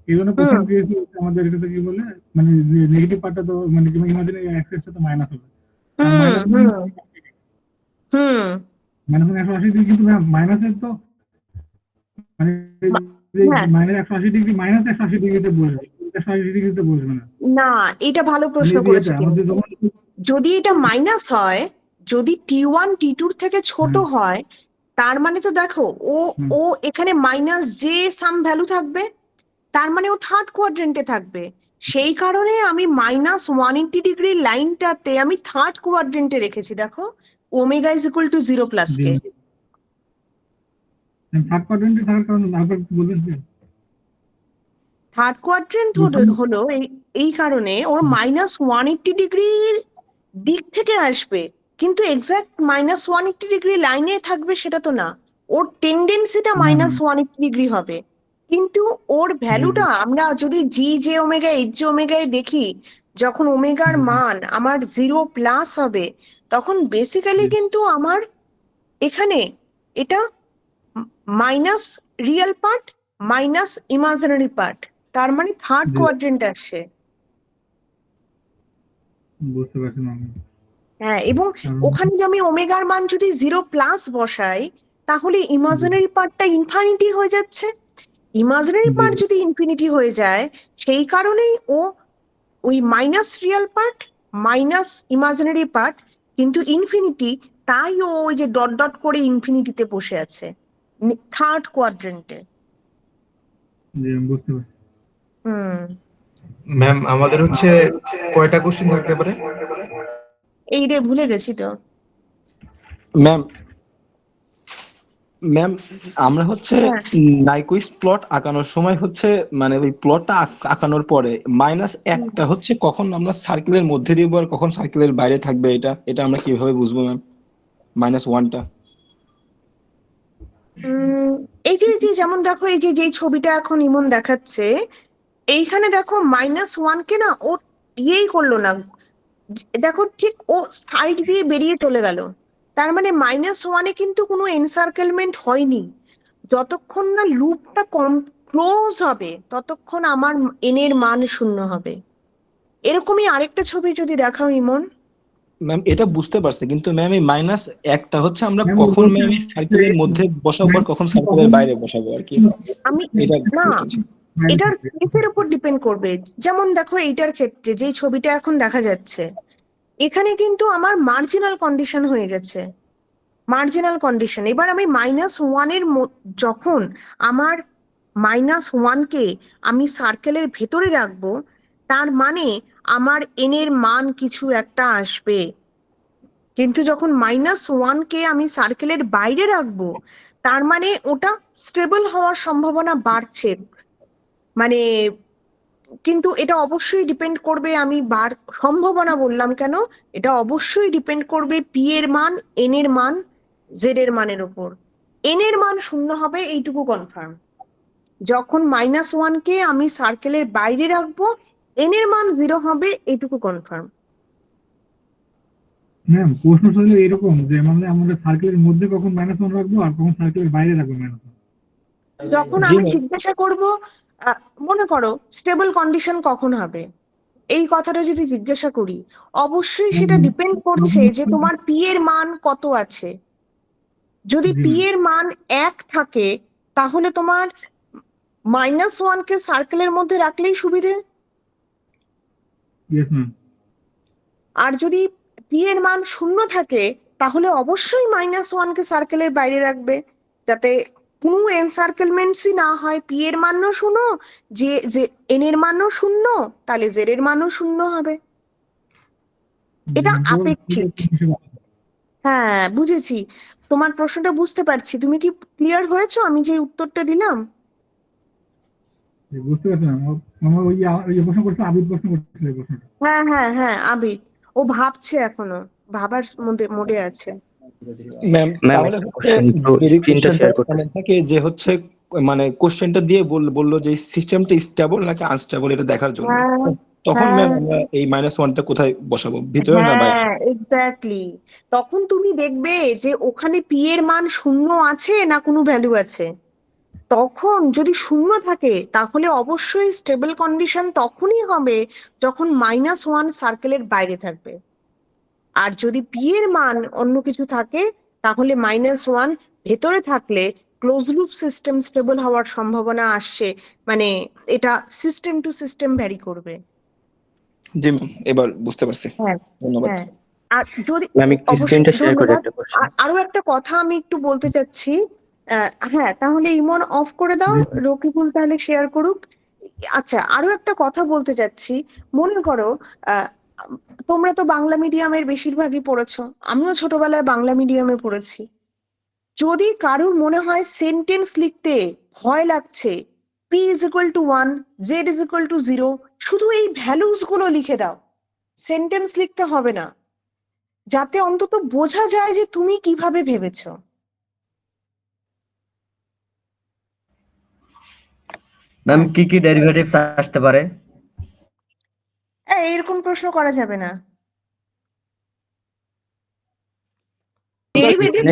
এই জন্য প্রথম দিয়েছি আমাদের এটাতে কি বলে মানে নেগেটিভ পার্টটা তো মানে ইমাজিনারি অ্যাক্সেসটা তো মাইনাস হবে। -180 ডিগ্রি, কিন্তু মাইনাসের তো মানে হ্যাঁ মাইনাস 180 ডিগ্রি মাইনাস 180 ডিগ্রিতে বসবে, 180 ডিগ্রিতে বসবে না। না, এটা ভালো মানে প্রশ্ন এই করেছো বিয়েটা তুমি। আমাদের যখন যদি এটা মাইনাস হয়, যদি T1 T2 থেকে ছোট হয়, তার মানে তো দেখো ও ও এখানে মাইনাস যে সাম ভ্যালু থাকবে, তার মানে ও থার্ড কোয়াড্রেন্টে থাকবে। সেই কারণে আমি -180 ডিগ্রি লাইনটাতে আমি থার্ড কোয়াড্রেন্টে রেখেছি। দেখো omega is equal to 0 plus K. Third কোয়াড্রেন্টে থাকার কারণে আবার কি বলবেন যে থার্ড কোয়াড্রেন্ট হলো এই কারণে ওর -180 ডিগ্রির দিক থেকে আসবে, কিন্তু এক্সাক্ট -180 ডিগ্রি লাইনে থাকবে সেটা তো না। ওর টেন্ডেন্সিটা -180 ডিগ্রি হবে, কিন্তু ওর ভ্যালুটা আমরা যদি জে ওমেগা জে ওমেগায় দেখি, যখন ওমেগার মান আমার 0 প্লাস হবে, তখন বেসিক্যালি কিন্তু আমার এখানে এটা minus real part minus imaginary part, তার মানে থার্ড কোয়াড্রেন্ট আসছে। বুঝতে পারছেন আমি? হ্যাঁ, এবং ওখানে যদি আমি ওমেগার মান যদি 0 প্লাস বসাই, তাহলে ইমাজিনারি পার্টটা ইনফিনিটি হয়ে যাচ্ছে। ইমাজিনারি পার্ট যদি ইনফিনিটি হয়ে যায়, সেই কারণেই ও ওই minus real part minus imaginary part কিন্তু ইনফিনিটি, তাই ও ওই যে ডট ডট করে ইনফিনিটিতে বসে আছে থার্ড কোয়াড্রেন্টে। জি, আমি বুঝতে পারছি। ম্যাম আমাদের হচ্ছে কয়টা কোশ্চেন থাকতে পারে? এই রে ভুলে গেছি তো। ম্যাম ম্যাম আমরা হচ্ছে নাইকুইস্ট প্লট আঁকানোর সময় হচ্ছে মানে ওই প্লটটা আঁকানোর পরে -1টা হচ্ছে কখন আমরা সার্কেলের মধ্যে দিব আর কখন সার্কেলের বাইরে থাকবে, এটা আমরা কিভাবে বুঝবো ম্যাম? -1টা এই যে যেমন দেখো, এই যে যেই ছবিটা এখন ইমন দেখাচ্ছে, এইখানে দেখো -1 কে না ও ইয়েই করলো না, দেখো ঠিক ও সাইড দিয়ে বেরিয়ে চলে গেল। তার মানে -1-এ কিন্তু কোনো এনসার্কেলমেন্ট হয়নি। যতক্ষণ না লুপটা ক্লোজ হবে, ততক্ষণ আমার এন এর মান 0 হবে। এরকমই আরেকটা ছবি যদি দেখাও ইমন। ম্যাম এটা বুঝতে পারছি, কিন্তু ম্যাম এই -1টা হচ্ছে আমরা কখন ম্যাম এই সার্কেলের মধ্যে বসাবো আর কখন সার্কেলের বাইরে বসাবো আর কি? আমি না, এটার কেসের উপর ডিপেন্ড করবে। যেমন দেখো এইটার ক্ষেত্রে যেই ছবিটা এখন দেখা যাচ্ছে, এখানে কিন্তু আমার মার্জিনাল কন্ডিশন হয়ে গেছে, মার্জিনাল কন্ডিশন। এবার আমি -1 যখন আমার -1 কে আমি সার্কেলের ভেতরে রাখবো, তার মানে আমার এন এর মান কিছু একটা আসবে। কিন্তু যখন -1 কে আমি সার্কেলের বাইরে রাখবো, তার মানে ওটা স্টেবল হওয়ার সম্ভাবনা বাড়ছে। মানে কিন্তু এটা অবশ্যই ডিপেন্ড করবে, আমি সম্ভাবনা বললাম কেন, এটা অবশ্যই ডিপেন্ড করবে পি এর মান, এন এর মান, জেড এর মানের উপর। এন এর মান 0 হবে এইটুকু কনফার্ম। যখন -1 কে আমি সার্কেলের বাইরে রাখবো, এন এর মান 0 হবে এইটুকু কনফার্ম। ম্যাম প্রশ্ন ছিল এরকম যে মানে আমরা সার্কেলের মধ্যে কখন -1 রাখবো আর কখন সার্কেলের বাইরে রাখবো -1? যখন আমি জিজ্ঞাসা করব মনে করো স্টেবল কন্ডিশন কখন হবে, এই কথাটা যদি জিজ্ঞাসা করি, অবশ্যই সেটা ডিপেন্ড করছে যে তোমার পি এর মান কত আছে। যদি পি এর মান 1 থাকে, তাহলে তোমার -1 কে সার্কেলের মধ্যে রাখলেই সুবিধে। আর যদি পি এর মান 0 থাকে, তাহলে অবশ্যই -1 কে সার্কেলের বাইরে রাখবে, যাতে কোনো এনসার্কেলমেন্টসই না হয়। পি এর মানও 0, যে এন এর মানও 0, তাহলে জেড এর মানও 0 হবে। এটা আপেক্ষিক। হ্যাঁ বুঝেছি, তোমার প্রশ্নটা বুঝতে পারছি। তুমি কি ক্লিয়ার হয়েছো আমি যে উত্তরটা দিলাম? বুঝতে পারছেন? আমার ওই প্রশ্ন করতে আবিদ প্রশ্ন করছিল এই প্রশ্নটা। হ্যাঁ হ্যাঁ হ্যাঁ, আবিদ ও ভাবছে, এখনো ভাবার মোডে আছে। ম্যাম তাহলে থাকে যে হচ্ছে মানে কোশ্চেনটা দিয়ে বললো যে সিস্টেমটা স্টেবল নাকি আনস্টেবল এটা দেখার জন্য, তখন ম্যাম আমরা এই -1টা কোথায় বসাবো, ভিতরে না বাইরে? হ্যাঁ এক্স্যাক্টলি, তখন তুমি দেখবে যে ওখানে পি এর মান 0 আছে না কোনো ভ্যালু আছে। তখন যদি 0 থাকে, তাহলে অবশ্যই স্টেবল কন্ডিশন তখনই হবে যখন -1 সার্কেলের বাইরে থাকবে। আর যদি পি এর মান অন্য কিছু থাকে, তাহলে -1 ভেতরে থাকলে ক্লোজ লুপ সিস্টেম স্টেবল হওয়ার সম্ভাবনা আসছে, মানে এটা সিস্টেম টু সিস্টেম ভ্যারি করবে। জি ম্যাম, এবার বুঝতে পারছি। হ্যাঁ ধন্যবাদ। হ্যাঁ। আর যদি আমি একটু অবশ্যই স্ক্রিনটা শেয়ার করি ধন্যবাদ। একটা কোশ্চেন। আরো একটা কথা আমি একটু বলতে চাচ্ছি, হ্যাঁ তাহলে ইমন অফ করে দাও, রকিবুল তাহলে শেয়ার করুক। আচ্ছা, আরো একটা কথা বলতে চাচ্ছি, মনে করো তোমরা তো বাংলা মিডিয়ামের বেশিরভাগই পড়েছো, আমিও ছোটবেলায় বাংলা মিডিয়ামে পড়েছি। যদি কারোর মনে হয় সেন্টেন্স লিখতে ভয় লাগছে, p=1, z=0, শুধু এই ভ্যালুস গুলো লিখে দাও, সেন্টেন্স লিখতে হবে না, যাতে অন্তত বোঝা যায় যে তুমি কিভাবে ভেবেছো। ম্যাম কি কি ডেরিভেটিভস আসতে পারে? এরকম প্রশ্ন করা যাবে না। ডেরিভেটিভস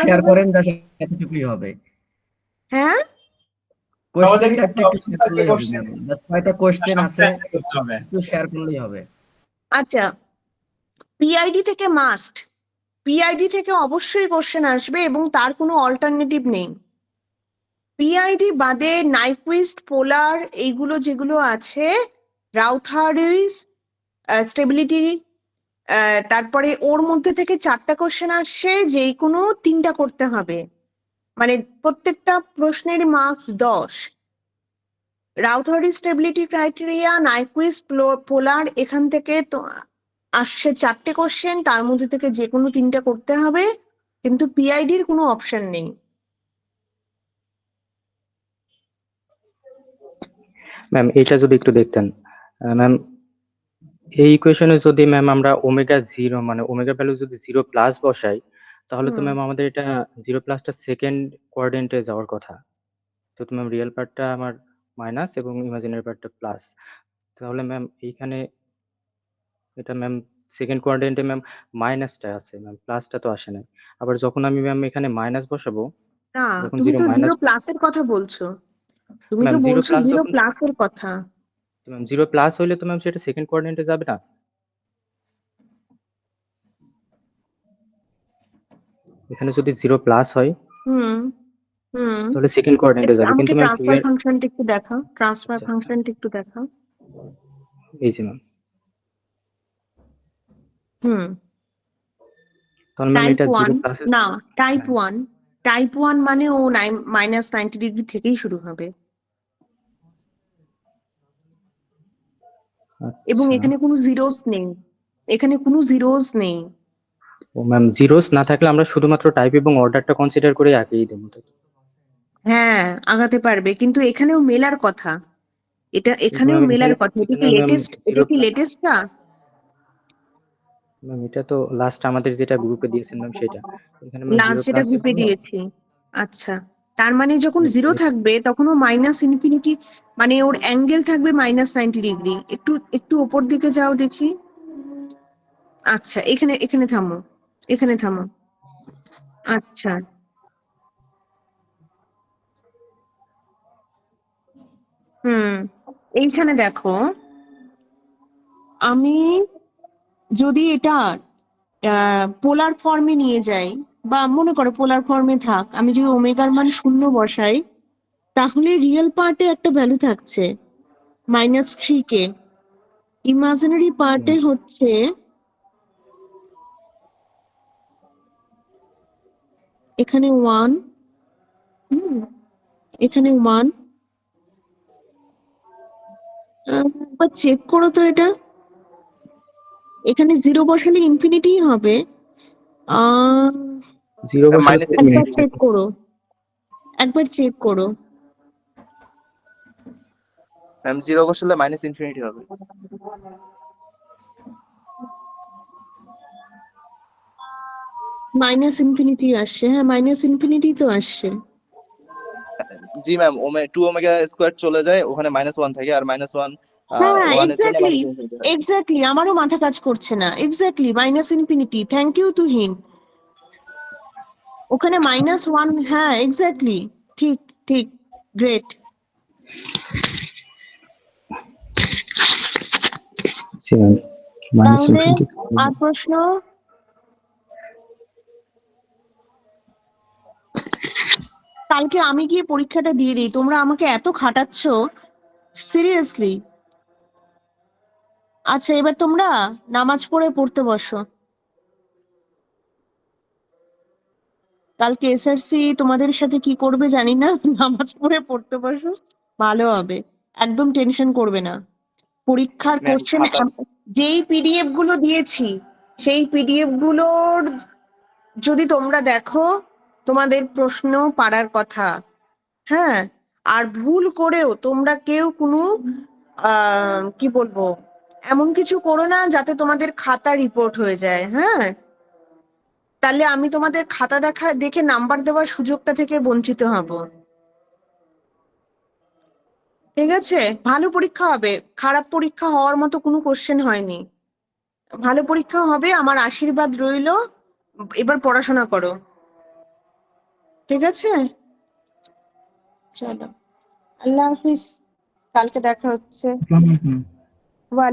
শেয়ার করেন, যা এতটুকুই হবে। হ্যাঁ কোশ্চেনটা একটু শেয়ার করলেই হবে ম্যাম, জাস্ট কয়টা কোশ্চেন আছে একটু শেয়ার করলেই হবে। আচ্ছা, পিআইডি থেকে মাস্ট, পিআইডি থেকে অবশ্যই কোশ্চেন আসবে এবং তার কোনো অল্টারনেটিভ নেই। পিআইডি বাদে নাইকুইস্ট, পোলার, এইগুলো যেগুলো আছে, রাউথারিস, স্টেবিলিটি, তারপরে ওর মধ্যে থেকে 4টা কোশ্চেন আসছে, যেই কোনো 3টা করতে হবে, মানে প্রত্যেকটা প্রশ্নের মার্কস 10। রাউথারি স্টেবিলিটি ক্রাইটেরিয়া, নাইকুইস্ট, পোলার, এখান থেকে তো আসছে 4টে কোশ্চেন, তার মধ্যে থেকে যে কোনো 3টা করতে হবে, কিন্তু পিআইডির কোনো অপশন নেই। ম্যাম এটা যদি একটু দেখতেন ম্যাম, এই ইকুয়েশনে যদি ম্যাম আমরা ওমেগা 0 মানে ওমেগা ভ্যালু যদি 0 প্লাস বসাই, তাহলে তো ম্যাম আমাদের এটা 0 প্লাসটা সেকেন্ড কোয়াড্রেন্টে যাওয়ার কথা। তো ম্যাম রিয়েল পার্টটা আমার মাইনাস এবং ইমাজিনারি পার্টটা প্লাস, তাহলে ম্যাম এইখানে এটা ম্যাম সেকেন্ড কোয়াড্রেন্টে ম্যাম মাইনাসটা আছে ম্যাম, প্লাসটা তো আসে নাই। আবার যখন আমি ম্যাম এখানে মাইনাস বসাবো, না, যখন তুমি 0 তো মাইনাস 0 প্লাসের কথা বলছো, তুমি তো ম্যাম 0 বলছো প্লাস 0 যখন প্লাসের কথা। ম্যাম 0 প্লাস হইলে তো ম্যাম সেটা সেকেন্ড কোয়াড্রেন্টে যাবে না। এখানে যদি 0 প্লাস হয় হুম হুম তাহলে সেকেন্ড কোয়াড্রেন্টে যাবে, আমাকে কিন্তু ম্যাম 2 ট্রান্সফার এর ফাংশনটা একটু দেখাও, ট্রান্সফার আচ্ছা, ফাংশনটা একটু দেখাও। এই যে ম্যাম, হুম তাহলে ম্যাম টাইপ এটা 0 1, প্লাস না টাইপ 1 মানে ও -90 ডিগ্রি থেকেই শুরু হবে, এবং আচ্ছা। এখানে কোনো জিরোস নেই, এখানে কোনো জিরোস নেই। ও ম্যাম জিরোস না থাকলে আমরা শুধুমাত্র টাইপ এবং অর্ডারটা কনসিডার করে আগেই দেবো। হ্যাঁ আগাতে পারবে, কিন্তু এখানেও মেলার কথা, এটা কিন্তু এখানেও ম্যাম মেলার এখানে কথা। এটা কি এখানে ম্যাম লেটেস্ট, এটা 0 কি প্লাস লেটেস্টটা? ম্যাম, এটা তো লাস্ট আমাদের যেটা গ্রুপে দিয়েছেন ম্যাম সেটা, এখানে ম্যাম 0 লাস্ট যেটা প্লাস গ্রুপে হলো। দিয়েছি। আচ্ছা, তার মানে যখন 0 থাকবে তখন ও -ইনফিনিটি, মানে ওর অ্যাঙ্গেল থাকবে -90 ডিগ্রি। একটু একটু উপর দিকে যাও দেখি। আচ্ছা, এখানে এখানে থামো, এখানে থামো। আচ্ছা, এইখানে দেখো, আমি যদি এটা পোলার ফর্মে নিয়ে যাই, বা মনে করো পোলার ফর্মে থাক, আমি যদি ওমেগার মান 0 বসাই, তাহলে রিয়েল পার্টে একটা ভ্যালু থাকছে -3k, ইমাজিনারি পার্টে হচ্ছে এখানে 1, এখানে 1। একবার চেক করো তো এটা, এখানে 0 বসালে ইনফিনিটি হবে। 0 বসালে মাইনাস একবার চেক করো, একবার চেক করো। ম্যাম 0 বসালে -ইনফিনিটি হবে। -ইনফিনিটি আসছে, হ্যাঁ -ইনফিনিটি তো আসছে। জি ম্যাম, 2 ওমেগা স্কয়ার চলে যায়, ওখানে -1 থাকে, আর -1 হ্যাঁ 1 এর জন্য এক্স্যাক্টলি, -ইনফিনিটি হয়। এক্স্যাক্টলি, আমারও মাথা কাজ করছে না, exactly -infinity. Thank you to him, ওখানে -1, হ্যাঁ এক্স্যাক্টলি, ঠিক ঠিক, গ্রেট। মাইনাস তাহলে ইনফিনিটি। আর প্রশ্ন? কালকে আমি গিয়ে পরীক্ষাটা দিয়ে দিই, তোমরা আমাকে এত খাটাচ্ছ, সিরিয়াসলি। আচ্ছা এবার তোমরা নামাজ পড়তে বসো। কালকে এসআরসি তোমাদের সাথে কি করবে জানি না, নামাজ পড়তে বসো, ভালো হবে, একদম টেনশন করবে না। পরীক্ষার ম্যাম কোশ্চেন খাতা যেই পিডিএফ গুলো দিয়েছি সেই পিডিএফ গুলোর যদি তোমরা দেখো, তোমাদের প্রশ্ন পারার কথা। হ্যাঁ, আর ভুল করেও তোমরা কেউ কোনো কি বলবো, এমন কিছু করো না যাতে তোমাদের খাতা রিপোর্ট হয়ে যায়। হ্যাঁ, তাহলে আমি তোমাদের খাতা দেখে নাম্বার দেওয়ার সুযোগটা থেকে বঞ্চিত হব। ঠিক আছে, ভালো পরীক্ষা হবে, খারাপ পরীক্ষা হওয়ার মতো কোনো কোশ্চেন হয়নি। ভালো পরীক্ষা হবে, আমার আশীর্বাদ রইলো। এবার পড়াশোনা করো, ঠিক আছে? চলো, আল্লাহ হাফিজ, কালকে দেখা হচ্ছে। আসসালামু আলাইকুম।